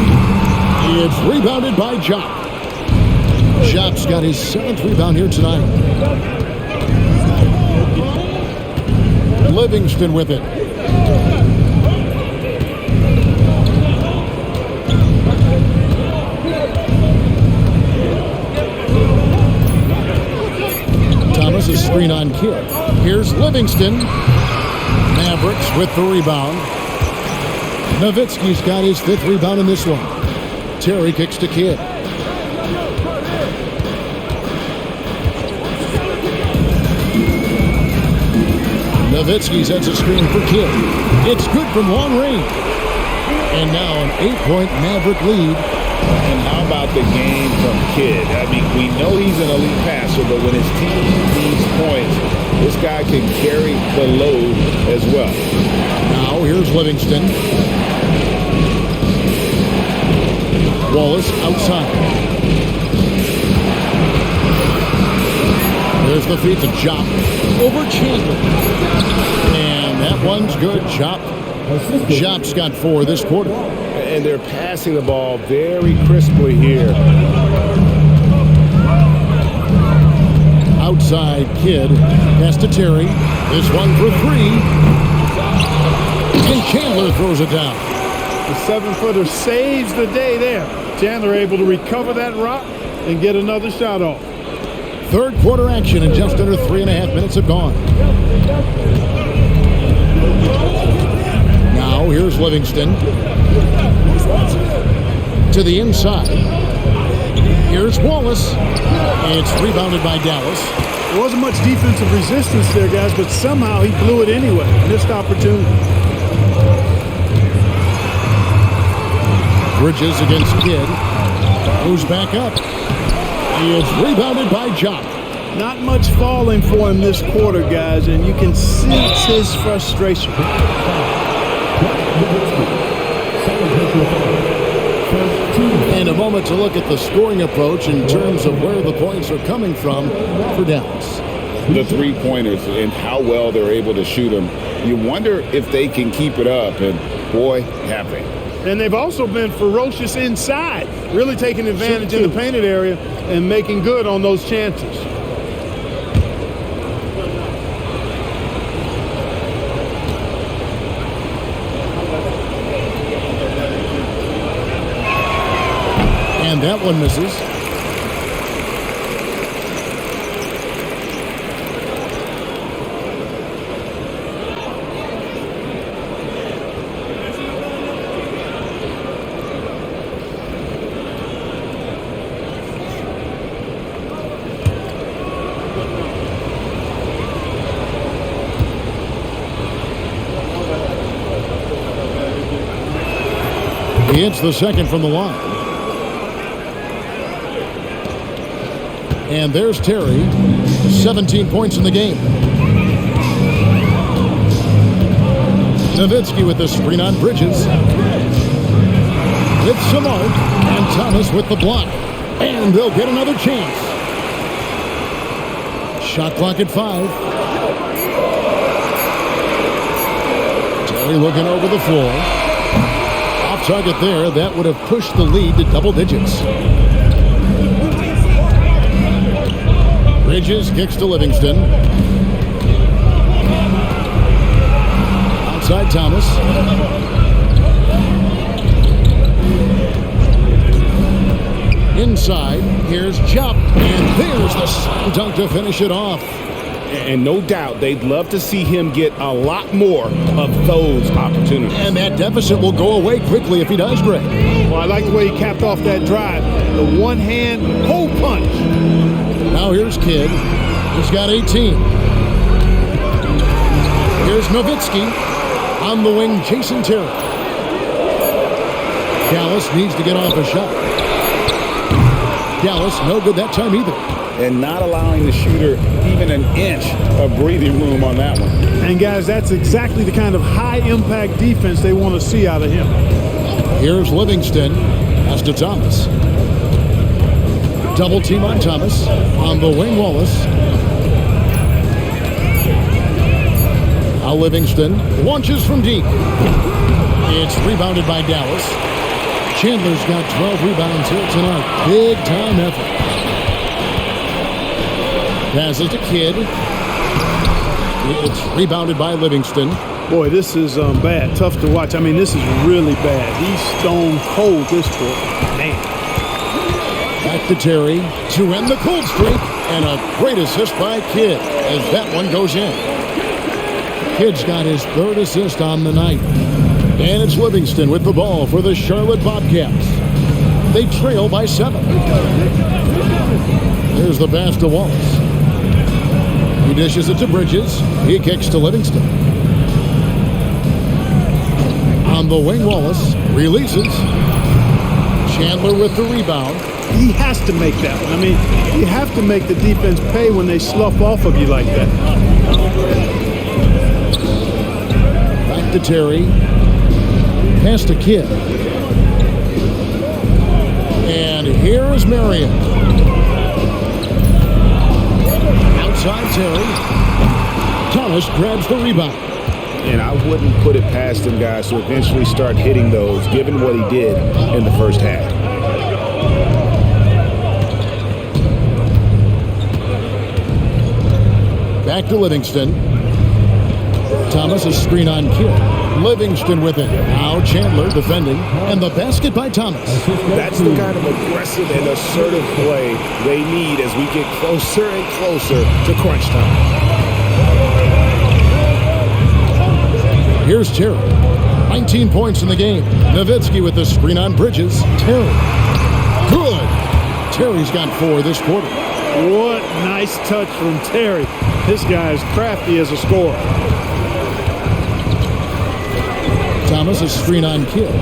It's rebounded by Jopp. Jopp's got his 7th rebound here tonight. Livingston with it. Thomas, a screen on Kidd. Here's Livingston. Mavericks with the rebound. Nowitzki's got his 5th rebound in this one. Terry kicks to Kidd. Nowitzki sets a screen for Kidd. It's good from long range. And now an 8-point Maverick lead. And how about the game from Kidd? I mean, we know he's an elite passer, but when his team needs points, this guy can carry the load as well. Now here's Livingston. Wallace outside. There's the feed to Jopp. Over Chandler. And that one's good. Jopp's got 4 this quarter. And they're passing the ball very crisply here. Outside Kidd. Pass to Terry. This one for 3. And Chandler throws it down. The 7-footer saves the day there. Chandler able to recover that rock and get another shot off. Third quarter action, and just under 3.5 minutes have gone. Now here's Livingston. To the inside. Here's Wallace. It's rebounded by Dallas. There wasn't much defensive resistance there, guys, but somehow he blew it anyway. Missed opportunity. Bridges against Kidd. Moves back up. He is rebounded by Jopp. Not much falling for him this quarter, guys, and you can sense his frustration. In a moment to look at the scoring approach in terms of where the points are coming from for Dallas. The three-pointers and how well they're able to shoot them. You wonder if they can keep it up, and boy, have they. And they've also been ferocious inside, really taking advantage in the painted area and making good on those chances. And that one misses. He hits the second from the line. And there's Terry, 17 points in the game. Nowitzki with the screen on Bridges. With Samart and Thomas with the block. And they'll get another chance. Shot clock at 5. Terry looking over the floor. Off target there. That would have pushed the lead to double digits. Bridges kicks to Livingston. Outside Thomas. Inside, here's Jupp. And there's the slam dunk to finish it off. And no doubt they'd love to see him get a lot more of those opportunities. And that deficit will go away quickly if he does, Greg. Well, I like the way he capped off that drive. The one-hand hole punch. Now here's Kidd. He's got 18. Here's Nowitzki. On the wing, Jason Terry. Dallas needs to get off a shot. Dallas, no good that time either. And not allowing the shooter even an inch of breathing room on that one. And guys, that's exactly the kind of high-impact defense they want to see out of him. Here's Livingston. Pass to Thomas. Double team on Thomas. On the wing, Wallace. Now Livingston launches from deep. It's rebounded by Dallas. Chandler's got 12 rebounds here tonight. Big time effort. Passes to Kidd. It's rebounded by Livingston. Boy, this is bad. Tough to watch. I mean, this is really bad. He's stone cold this quarter. Man. Back to Terry to end the cold streak. And a great assist by Kidd as that one goes in. Kidd's got his third assist on the night. And it's Livingston with the ball for the Charlotte Bobcats. They trail by 7. There's the pass to Wallace. He dishes it to Bridges. He kicks to Livingston. On the wing, Wallace releases. Chandler with the rebound. He has to make that one. I mean, you have to make the defense pay when they slough off of you like that. Back to Terry. Pass to Kidd. And here is Marion. Outside Terry. Thomas grabs the rebound. And I wouldn't put it past him, guys, to eventually start hitting those, given what he did in the first half. Back to Livingston. Thomas is screen on Kidd. Livingston with it. Now Chandler defending. And the basket by Thomas. That's the kind of aggressive and assertive play they need as we get closer and closer to crunch time. Here's Terry. 19 points in the game. Nowitzki with the screen on Bridges. Terry. Good. Terry's got 4 this quarter. What nice touch from Terry. This guy is crafty as a scorer. Thomas is screen on Kidd.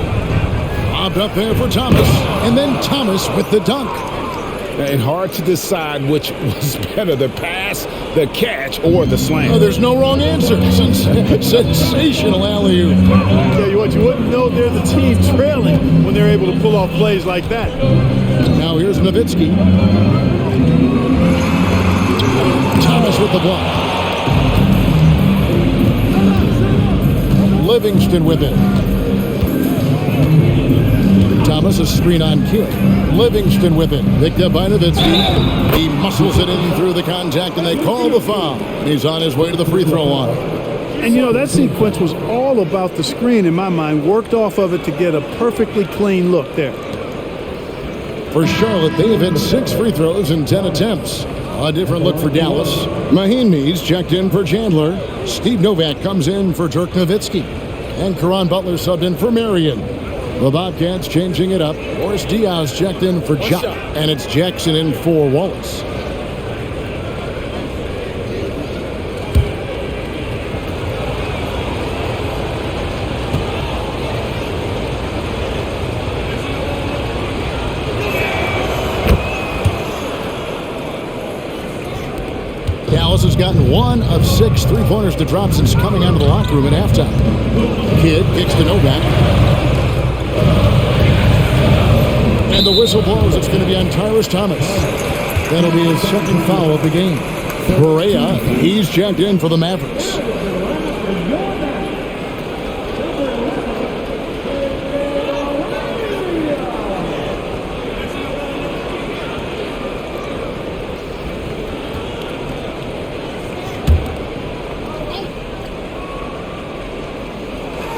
Bobbed up there for Thomas. And then Thomas with the dunk. And hard to decide which was better, the pass, the catch, or the slam. Oh, there's no wrong answer. Sensational alley-oop. I'll tell you what, you wouldn't know they're the team trailing when they're able to pull off plays like that. Now here's Nowitzki. Thomas with the block. Livingston with it. Thomas, a screen on Kidd. Livingston with it. Picked up by Nowitzki. He muscles it in through the contact, and they call the foul. He's on his way to the free throw line. And, you know, that sequence was all about the screen in my mind. Worked off of it to get a perfectly clean look there. For Charlotte, they have hit 6 free throws in 10 attempts. A different look for Dallas. Mahinmi's checked in for Chandler. Steve Novak comes in for Dirk Nowitzki. And Caron Butler subbed in for Marion. The Bobcats changing it up. Boris Diaz checked in for Jock. And it's Jackson in for Wallace. Dallas has gotten 1 of 6 three-pointers to drop since coming out of the locker room at halftime. Kidd kicks to Novak. And the whistle blows. It's going to be on Tyrus Thomas. That'll be his second foul of the game. Barea, he's checked in for the Mavericks.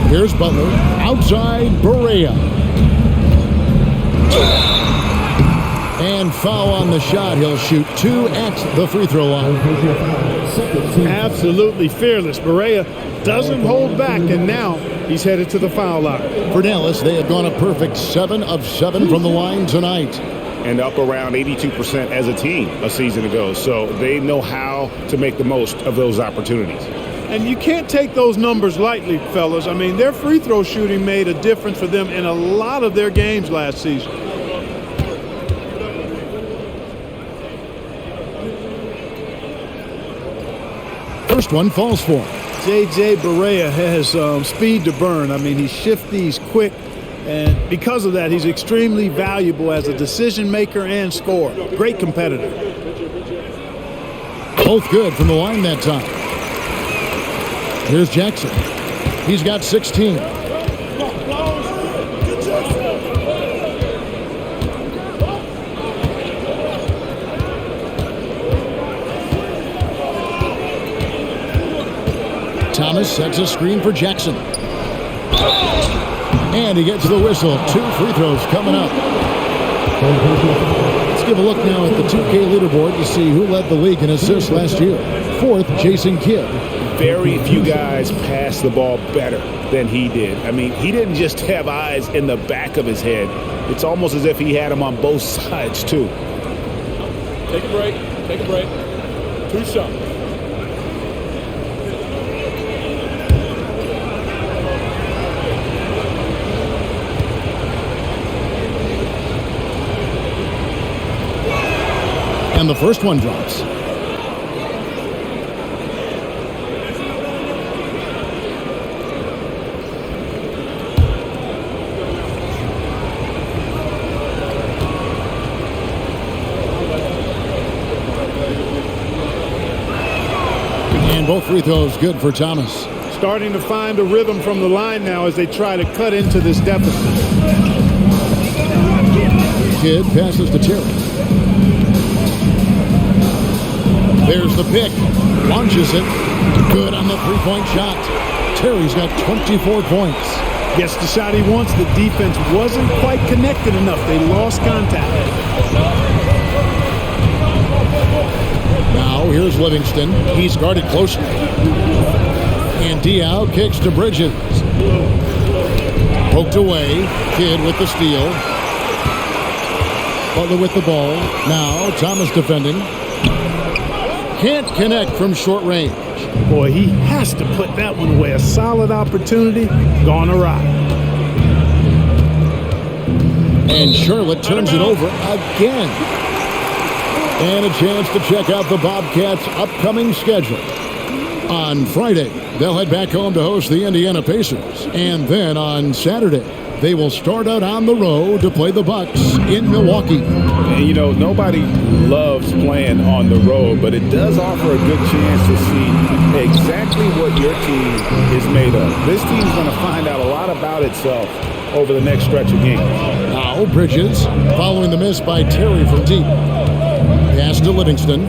Here's Butler. Outside, Barea. And foul on the shot. He'll shoot 2 at the free throw line. Absolutely fearless. Barea doesn't hold back, and now he's headed to the foul line. For Dallas, they have gone a perfect 7 of 7 from the line tonight. And up around 82% as a team a season ago. So they know how to make the most of those opportunities. And you can't take those numbers lightly, fellas. I mean, their free throw shooting made a difference for them in a lot of their games last season. First one falls for him. J.J. Barea has speed to burn. I mean, he's shifty, he's quick, and because of that, he's extremely valuable as a decision maker and scorer. Great competitor. Both good from the line that time. Here's Jackson. He's got 16. Thomas sets a screen for Jackson. And he gets the whistle. 2 free throws coming up. Let's give a look now at the 2K leaderboard to see who led the league in assists last year. 4th, Jason Kidd. Very few guys pass the ball better than he did. I mean, he didn't just have eyes in the back of his head. It's almost as if he had them on both sides, too. Take a break. Take a break. 2 shots. And the first one drops. And both free throws good for Thomas. Starting to find a rhythm from the line now as they try to cut into this deficit. Kidd passes to Terry. There's the pick. Launches it. Good on the three-point shot. Terry's got 24 points. Gets the shot he wants. The defense wasn't quite connected enough. They lost contact. Now here's Livingston. He's guarded closely. And Diao kicks to Bridges. Poked away. Kidd with the steal. Butler with the ball. Now Thomas defending. Can't connect from short range. Boy, he has to put that one away. A solid opportunity gone awry. And Charlotte turns it over again. And a chance to check out the Bobcats' upcoming schedule. On Friday, they'll head back home to host the Indiana Pacers. And then on Saturday, They will start out on the road to play the Bucks in Milwaukee. And, you know, nobody loves playing on the road, but it does offer a good chance to see exactly what your team is made of. This team's going to find out a lot about itself over the next stretch of games. Now Bridges following the miss by Terry from deep. Pass to Livingston.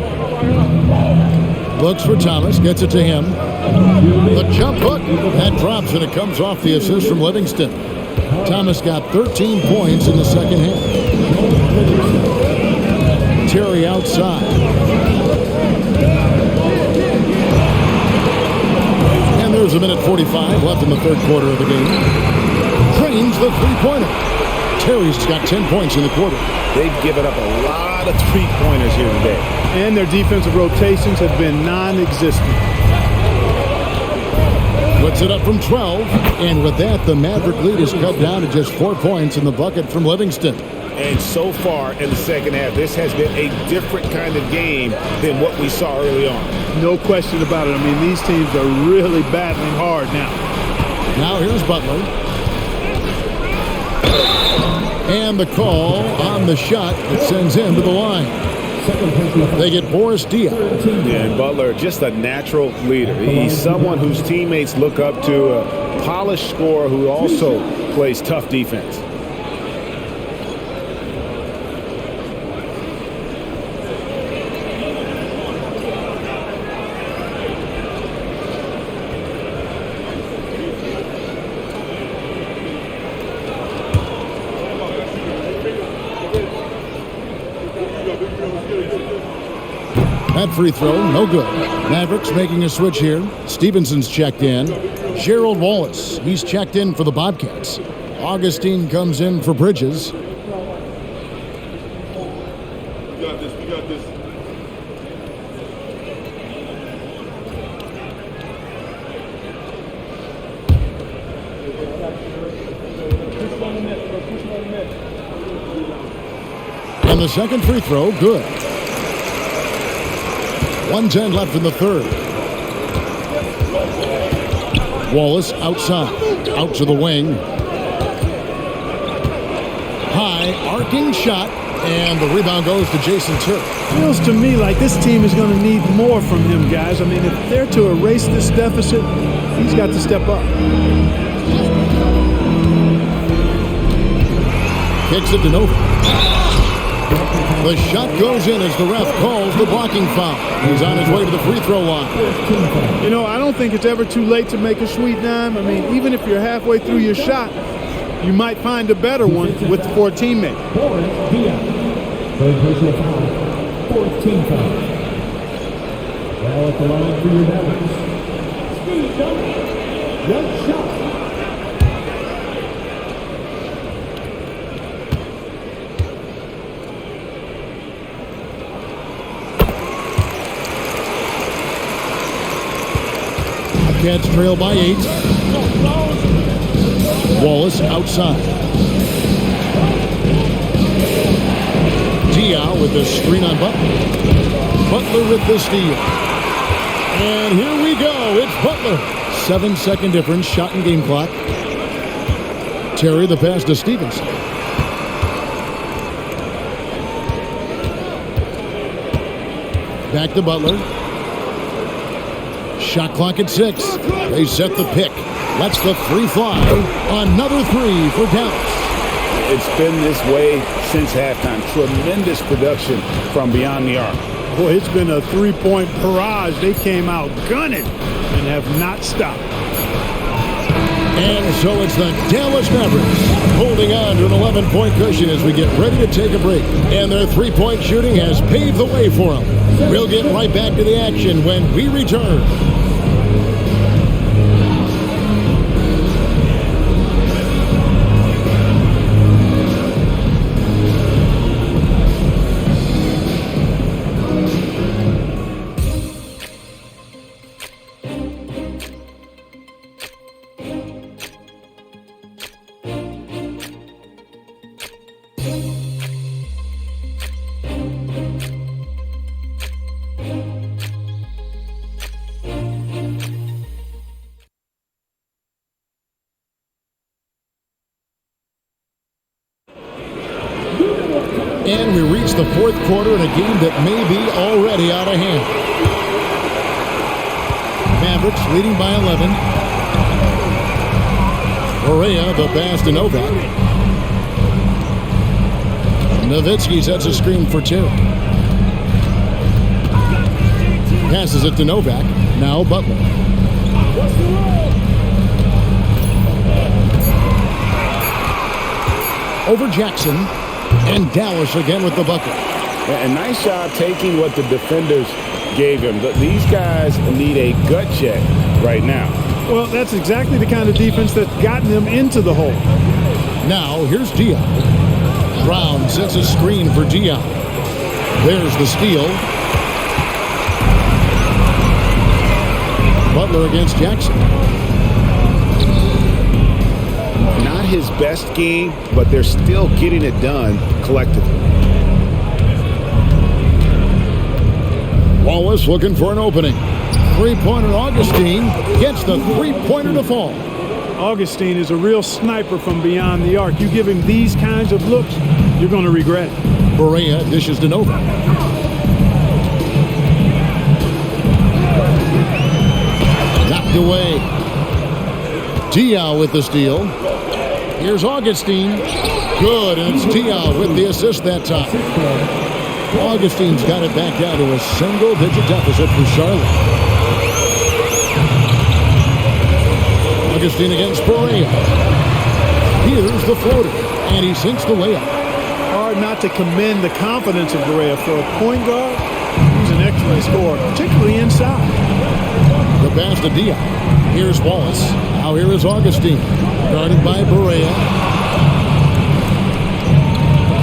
Looks for Thomas, gets it to him. The jump hook, that drops and it comes off the assist from Livingston. Thomas got 13 points in the second half. Terry outside. And there's a minute 45 left in the third quarter of the game. Drains the three-pointer. Terry's got 10 points in the quarter. They've given up a lot of three-pointers here today. And their defensive rotations have been non-existent. Puts it up from 12. And with that, the Maverick lead is cut down to just 4 points in the bucket from Livingston. And so far in the second half, this has been a different kind of game than what we saw early on. No question about it. I mean, these teams are really battling hard now. Now here's Butler. And the call on the shot that sends him to the line. They get Boris Dia. Yeah, and Butler, just a natural leader. He's someone whose teammates look up to, a polished scorer who also plays tough defense. That free throw, no good. Mavericks making a switch here. Stevenson's checked in. Gerald Wallace, he's checked in for the Bobcats. Augustine comes in for Bridges. We got this. We got this. And the second free throw, good. 1:10 left in the third. Wallace outside, out to the wing. High, arcing shot, and the rebound goes to Jason Turk. Feels to me like this team is going to need more from him, guys. I mean, if they're to erase this deficit, he's got to step up. Kicks it to Nova. The shot goes in as the ref calls the blocking foul. He's on his way to the free throw line. You know, I don't think it's ever too late to make a sweet dime. I mean, even if you're halfway through your shot, you might find a better one for a teammate. Third personal foul. Fourth team foul. Now at the line for your Mavericks. Steve Dunn. Jump shot. Bobcats trail by 8. Wallace outside. Diaw with the screen on Butler. Butler with the steal. And here we go. It's Butler. 7-second difference. Shot and game clock. Terry the pass to Stevenson. Back to Butler. Shot clock at 6. They set the pick. Lets the three fly. Another three for Dallas. It's been this way since halftime. Tremendous production from beyond the arc. Boy, it's been a three-point barrage. They came out gunning and have not stopped. And so it's the Dallas Mavericks holding on to an 11-point cushion as we get ready to take a break. And their three-point shooting has paved the way for them. We'll get right back to the action when we return. And we reach the fourth quarter in a game that may be already out of hand. Mavericks leading by 11. Correa, the pass to Novak. Nowitzki sets a screen for 2. Passes it to Novak. Now Butler. Over Jackson. And Dallas again with the bucket. A nice job taking what the defenders gave him. These guys need a gut check right now. Well, that's exactly the kind of defense that's gotten them into the hole. Now, here's Dion. Brown sets a screen for Dion. There's the steal. Butler against Jackson. Not his best game, but they're still getting it done collectively. Wallace looking for an opening. Three-pointer Augustine gets the three-pointer to fall. Augustine is a real sniper from beyond the arc. You give him these kinds of looks, you're going to regret it. Correa dishes to Novak. Knocked away. Diaw with the steal. Here's Augustine. Good, and it's Diaw with the assist that time. Augustine's got it back down to a single-digit deficit for Charlotte. Augustine against Correa. Here's the floater, and he sinks the layup. Hard not to commend the confidence of Correa. For a point guard, he's an excellent scorer, particularly inside. The pass to Diaw. Here's Wallace. Now here is Augustine. Guarded by Correa.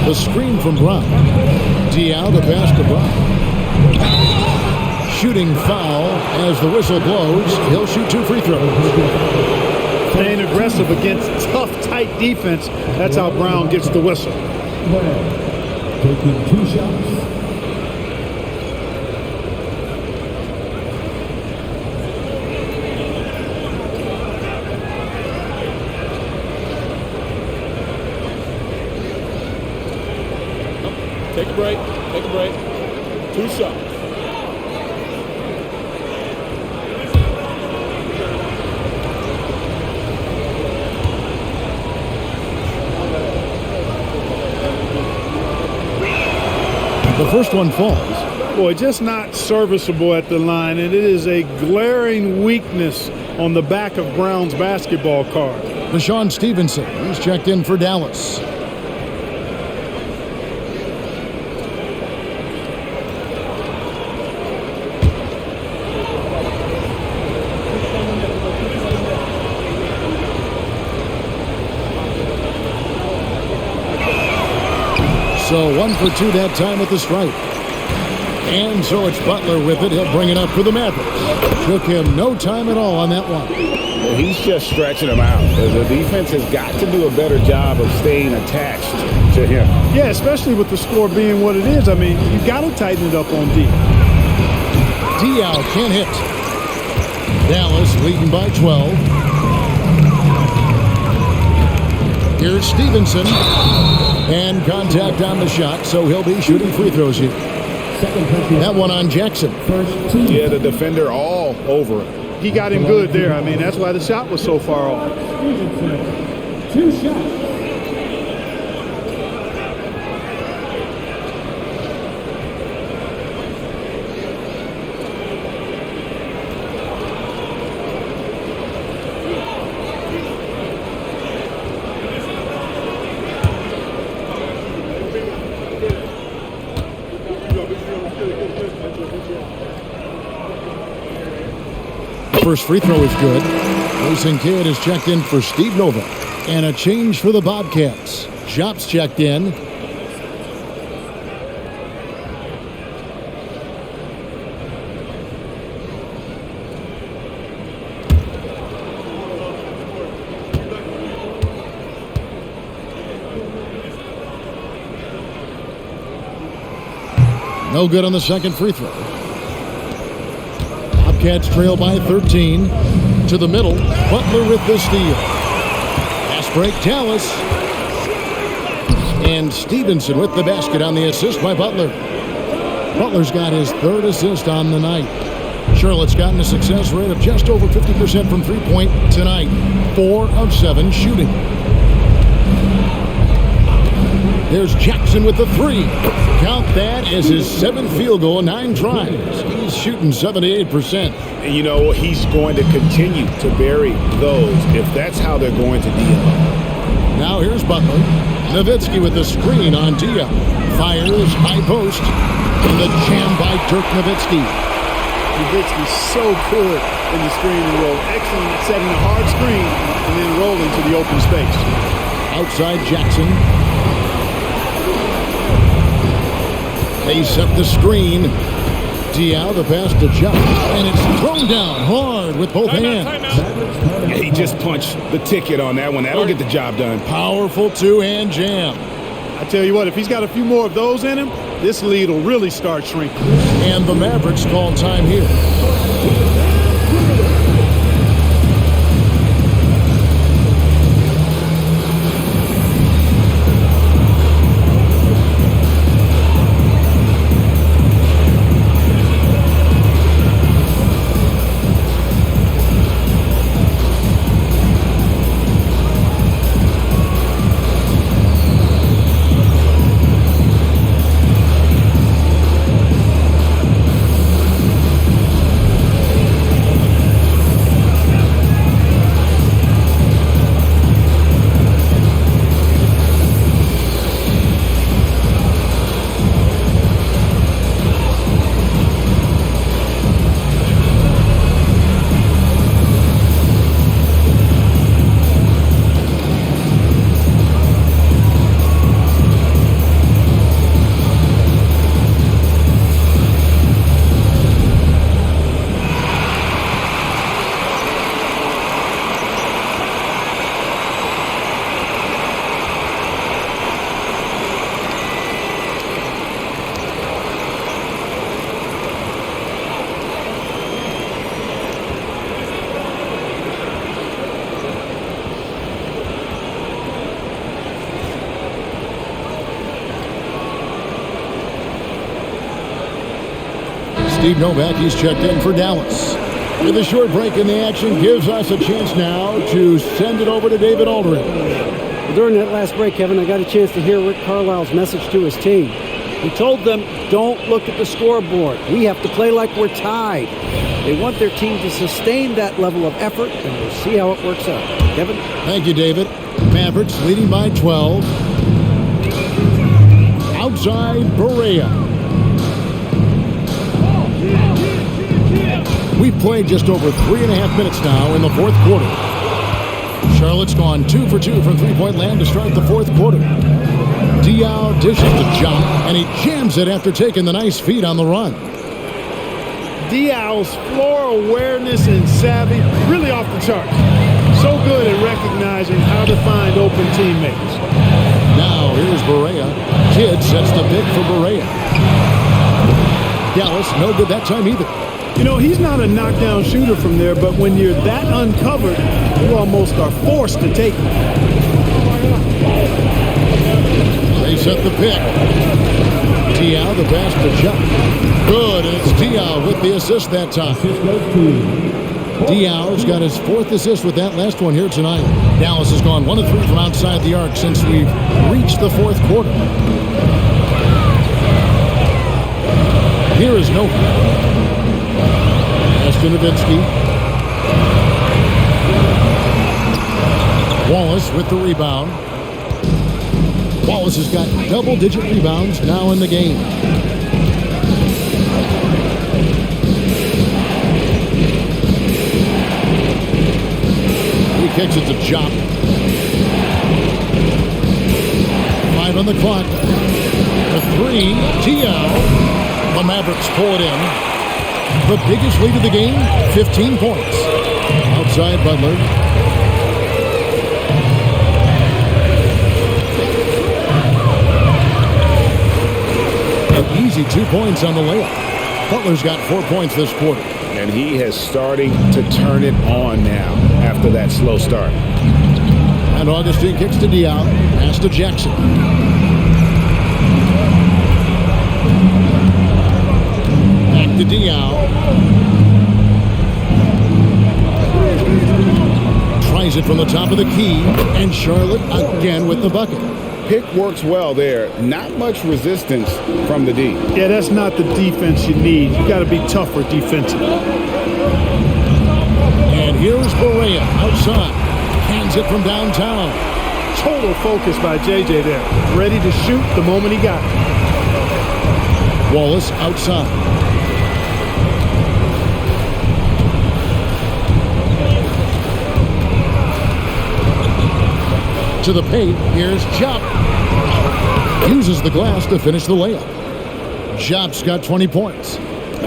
The screen from Brown. Diaw, the pass to Brown. Shooting foul as the whistle blows. He'll shoot 2 free throws. Staying aggressive against tough, tight defense. That's how Brown gets the whistle. Taking 2 shots. Take a break. Take a break. 2 shots. The first one falls. Boy, just not serviceable at the line, and it is a glaring weakness on the back of Brown's basketball card. Deshaun Stevenson, he's checked in for Dallas. So 1 for 2 that time at the stripe. And so it's Butler with it. He'll bring it up for the Mavericks. Took him no time at all on that one. He's just stretching him out. The defense has got to do a better job of staying attached to him. Yeah, especially with the score being what it is. I mean, you got to tighten it up on D. Diaw can't hit. Dallas leading by 12. Here's Stevenson. And contact on the shot, so he'll be shooting free throws here. That one on Jackson. Yeah, the defender all over him. He got him good there. I mean, that's why the shot was so far off. 2 shots. First free throw is good. Mason Kidd is checked in for Steve Novak. And a change for the Bobcats. Shops checked in. No good on the second free throw. Bobcats trail by 13. To the middle. Butler with the steal. Pass break, Dallas. And Stevenson with the basket on the assist by Butler. Butler's got his 3rd assist on the night. Charlotte's gotten a success rate of just over 50% from three-point tonight. 4 of 7 shooting. There's Jackson with the 3. Count that as his 7th field goal in 9 tries. He's shooting 78%. And you know, he's going to continue to bury those if that's how they're going to deal. Now here's Butler. Nowitzki with the screen on Dia. Fires, high post. And the jam by Dirk Nowitzki. Nowitzki's so good in the screen and roll. Excellent at setting a hard screen and then rolling to the open space. Outside Jackson. They set the screen. Diao, the pass to Chuck. And it's thrown down hard with both hands. Yeah, he just punched the ticket on that one. That'll get the job done. Powerful two-hand jam. I tell you what, if he's got a few more of those in him, this lead will really start shrinking. And the Mavericks call time here. Steve Novak, he's checked in for Dallas. With a short break in the action, gives us a chance now to send it over to David Aldridge. During that last break, Kevin, I got a chance to hear Rick Carlisle's message to his team. He told them, don't look at the scoreboard. We have to play like we're tied. They want their team to sustain that level of effort, and we'll see how it works out. Kevin? Thank you, David. Mavericks leading by 12. Outside, Barea. We've played just over 3.5 minutes now in the 4th quarter. Charlotte's gone 2 for 2 from three-point land to start the 4th quarter. Diao dishes the jump, and he jams it after taking the nice feed on the run. Diao's floor awareness and savvy, really off the charts. So good at recognizing how to find open teammates. Now here's Barea. Kidd sets the pick for Barea. Dallas, no good that time either. You know, he's not a knockdown shooter from there, but when you're that uncovered, you almost are forced to take it. They set the pick. Diao, the pass to Chuck. Good, and it's Diao with the assist that time. Diao's got his 4th assist with that last one here tonight. Dallas has gone 1 of 3 from outside the arc since we've reached the 4th quarter. Here is Novak. Nowitzki. Wallace with the rebound. Wallace has got double-digit rebounds now in the game. He kicks it to Jop. 5 on the clock. The 3, Diao. The Mavericks pull it in. The biggest lead of the game, 15 points. Outside Butler. An easy 2 points on the layup. Butler's got 4 points this quarter. And he is starting to turn it on now after that slow start. And Augustine kicks to Diao. Pass to Jackson. to Diao. Tries it from the top of the key, and Charlotte again with the bucket. Pick works well there. Not much resistance from the D. Yeah, that's not the defense you need. You got to be tougher defensively. And here's Berea outside. Hands it from downtown. Total focus by JJ there. Ready to shoot the moment he got it. Wallace outside. To the paint, here's Jop. Uses the glass to finish the layup. Jop's got 20 points.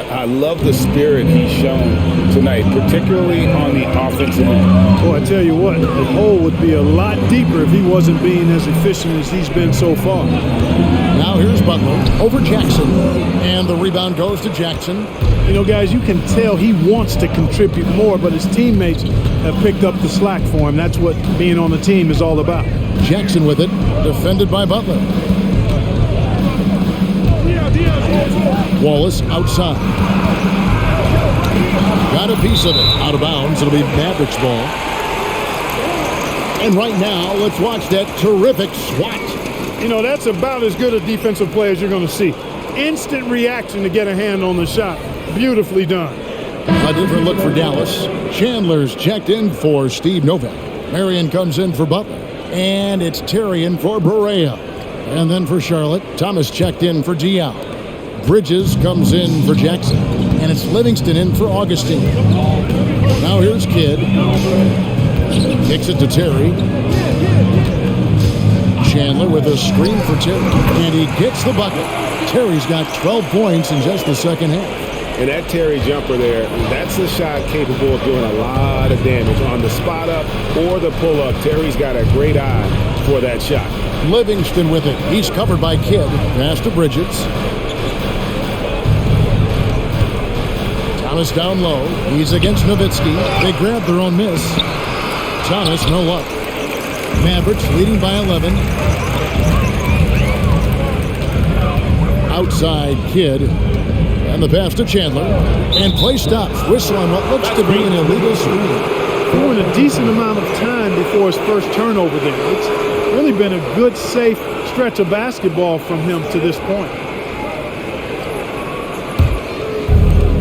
I love the spirit he's shown tonight, particularly on the offensive end. Boy, I tell you what, the hole would be a lot deeper if he wasn't being as efficient as he's been so far. Now here's Butler over Jackson, and the rebound goes to Jackson. You know, guys, you can tell he wants to contribute more, but his teammates have picked up the slack for him. That's what being on the team is all about. Jackson with it, defended by Butler. Wallace outside. Got a piece of it. Out of bounds. It'll be Mavericks ball. And right now, let's watch that terrific swat. You know, that's about as good a defensive play as you're going to see. Instant reaction to get a hand on the shot. Beautifully done. A different look for Dallas. Chandler's checked in for Steve Novak. Marion comes in for Butler. And it's Terry in for Berea. And then for Charlotte, Thomas checked in for Diao. Bridges comes in for Jackson. And it's Livingston in for Augustine. Now here's Kidd. Kicks it to Terry. Chandler with a screen for Terry. And he gets the bucket. Terry's got 12 points in just the second half. And that Terry jumper there, that's a shot capable of doing a lot of damage on the spot up or the pull up. Terry's got a great eye for that shot. Livingston with it. He's covered by Kidd. Pass to Bridges. Thomas down low. He's against Nowitzki. They grab their own miss. Thomas, no luck. Mavericks leading by 11. Outside Kidd. And the pass to Chandler. And play stops. Whistle on what looks to be an illegal screen. Doing a decent amount of time before his first turnover there. It's really been a good, safe stretch of basketball from him to this point.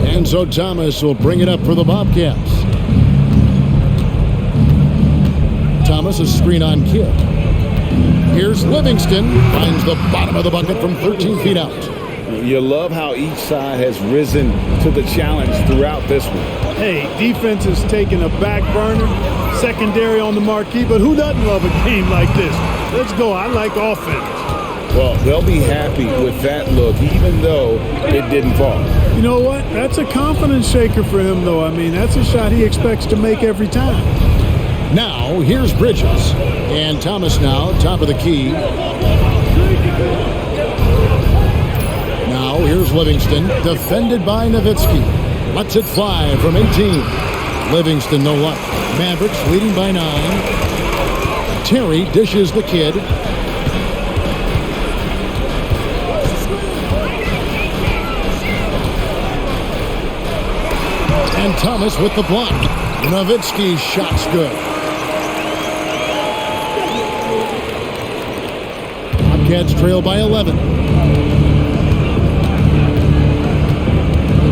And so Thomas will bring it up for the Bobcats. Thomas, a screen on Kidd. Here's Livingston. Finds the bottom of the bucket from 13 feet out. You love how each side has risen to the challenge throughout this one. Hey, defense is taking a back burner, secondary on the marquee, but who doesn't love a game like this? Let's go. I like offense. Well, they'll be happy with that look, even though it didn't fall. You know what? That's a confidence shaker for him, though. I mean, that's a shot he expects to make every time. Now, here's Bridges. And Thomas now, top of the key. Now, here's Livingston, defended by Nowitzki. Lets it fly from 18. Livingston, no luck. Mavericks leading by 9. Terry dishes the Kidd. And Thomas with the block. Nowitzki's shot's good. Bobcats trail by 11.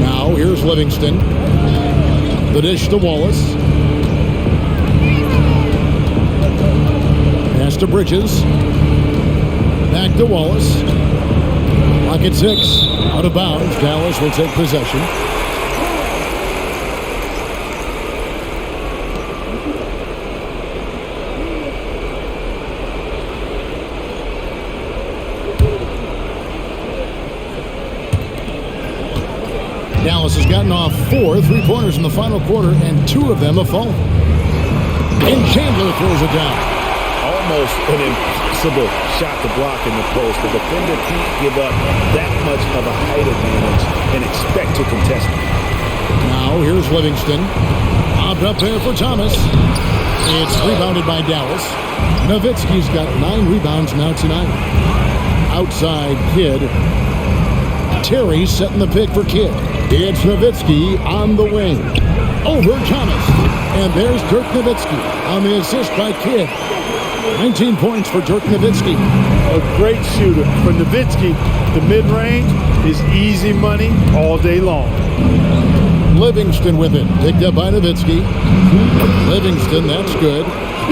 Now here's Livingston. The dish to Wallace. Pass to Bridges. Back to Wallace. Clock at 6. Out of bounds. Dallas will take possession. Dallas has gotten off 4 3-pointers in the final quarter, and 2 of them have fallen. And Chandler throws it down. Almost an impossible shot to block in the post. The defender can't give up that much of a height advantage and expect to contest it. Now here's Livingston. Popped up there for Thomas. It's rebounded by Dallas. Nowitzki's got 9 rebounds now tonight. Outside Kidd. Terry setting the pick for Kidd. It's Nowitzki on the wing. Over Thomas. And there's Dirk Nowitzki on the assist by Kidd. 19 points for Dirk Nowitzki. A great shooter. For Nowitzki, the mid-range is easy money all day long. Livingston with it. Picked up by Nowitzki. Livingston, that's good.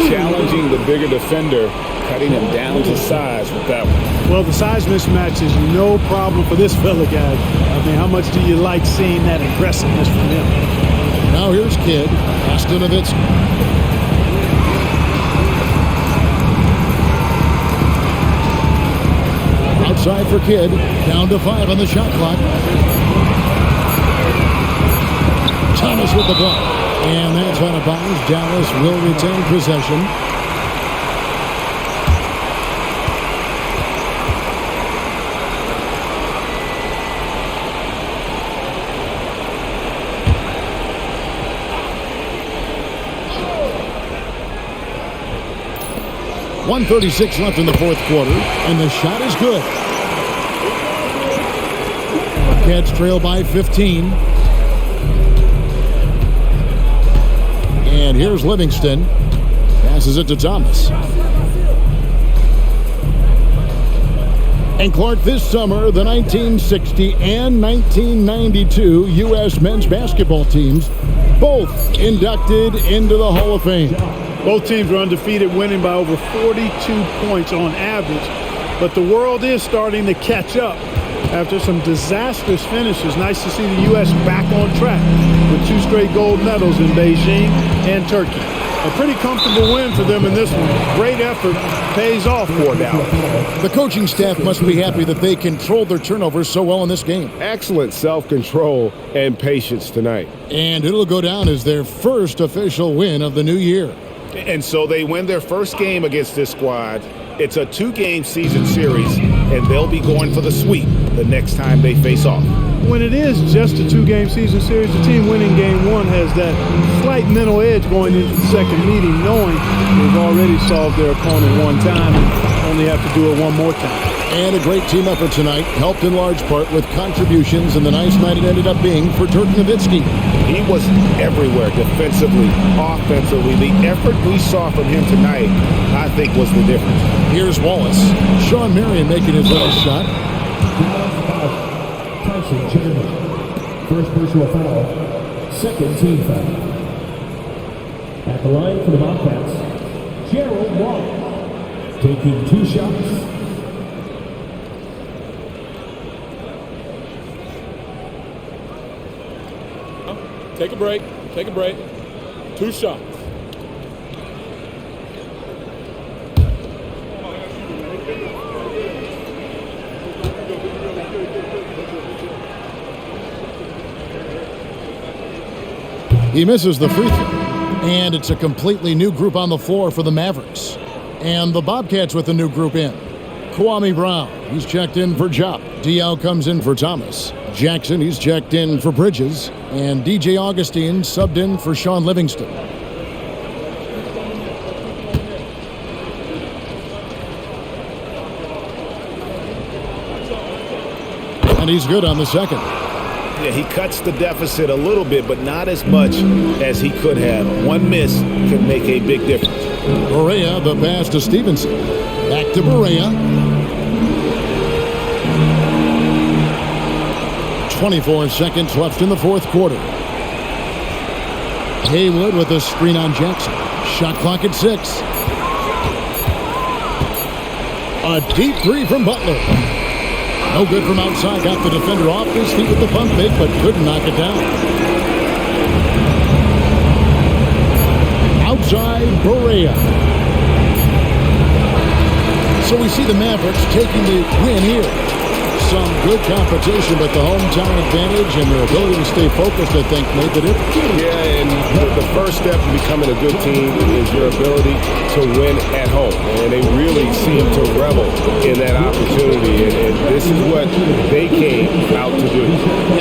Challenging the bigger defender, cutting him down to size with that one. Well, the size mismatch is no problem for this fella, guys. I mean, how much do you like seeing that aggressiveness from him? Now here's Kidd. Pass to Nowitzki. Outside for Kidd. Down to 5 on the shot clock. Thomas with the block. And that's out of bounds. Dallas will retain possession. .136 left in the fourth quarter, and the shot is good. Bobcats trail by 15. And here's Livingston. Passes it to Thomas. And Clark, this summer, the 1960 and 1992 U.S. men's basketball teams both inducted into the Hall of Fame. Both teams were undefeated, winning by over 42 points on average. But the world is starting to catch up after some disastrous finishes. Nice to see the U.S. back on track with 2 straight gold medals in Beijing and Turkey. A pretty comfortable win for them in this one. Great effort pays off for Dallas. The coaching staff must be happy that they controlled their turnovers so well in this game. Excellent self-control and patience tonight. And it'll go down as their first official win of the new year. And so they win their first game against this squad. It's a 2-game season series, and they'll be going for the sweep the next time they face off. When it is just a 2-game season series, the team winning game 1 has that slight mental edge going into the second meeting, knowing they've already solved their opponent one time and only have to do it one more time. And a great team effort tonight, helped in large part with contributions, and the nice night it ended up being for Dirk Nowitzki. He was everywhere, defensively, offensively. The effort we saw from him tonight, I think, was the difference. Here's Wallace. Sean Marion making his last shot. Tyson Chandler. First personal foul. Second team foul. At the line for the Bobcats, Gerald Wallace. Taking 2 shots. Take a break. Take a break. 2 shots. He misses the free throw. And it's a completely new group on the floor for the Mavericks. And the Bobcats with a new group in. Kwame Brown, he's checked in for Jop. Diao comes in for Thomas. Jackson, he's checked in for Bridges. And DJ Augustine subbed in for Sean Livingston. And he's good on the second. Yeah, he cuts the deficit a little bit, but not as much as he could have. One miss can make a big difference. Barea, the pass to Stevenson. Back to Barea. 24 seconds left in the fourth quarter. Haywood with a screen on Jackson. Shot clock at 6. A deep 3 from Butler. No good from outside. Got the defender off his feet with the pump fake, but couldn't knock it down. Outside, Barea. So we see the Mavericks taking the win here. Some good competition, but the hometown advantage and their ability to stay focused, I think, made the difference. Yeah, and the first step to becoming a good team is your ability to win at home. And they really seem to revel in that opportunity, and this is what they came out to do.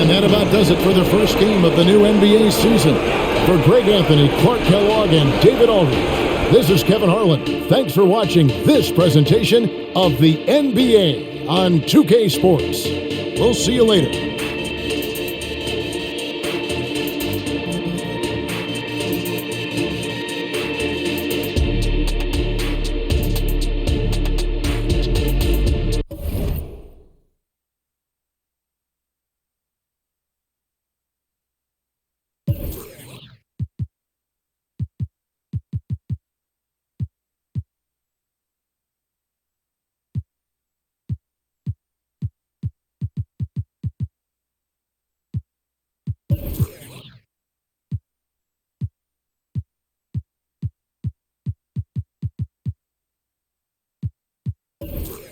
And that about does it for the first game of the new NBA season. For Greg Anthony, Clark Kellogg, and David Aldridge, this is Kevin Harlan. Thanks for watching this presentation of the NBA on 2K Sports. We'll see you later. it.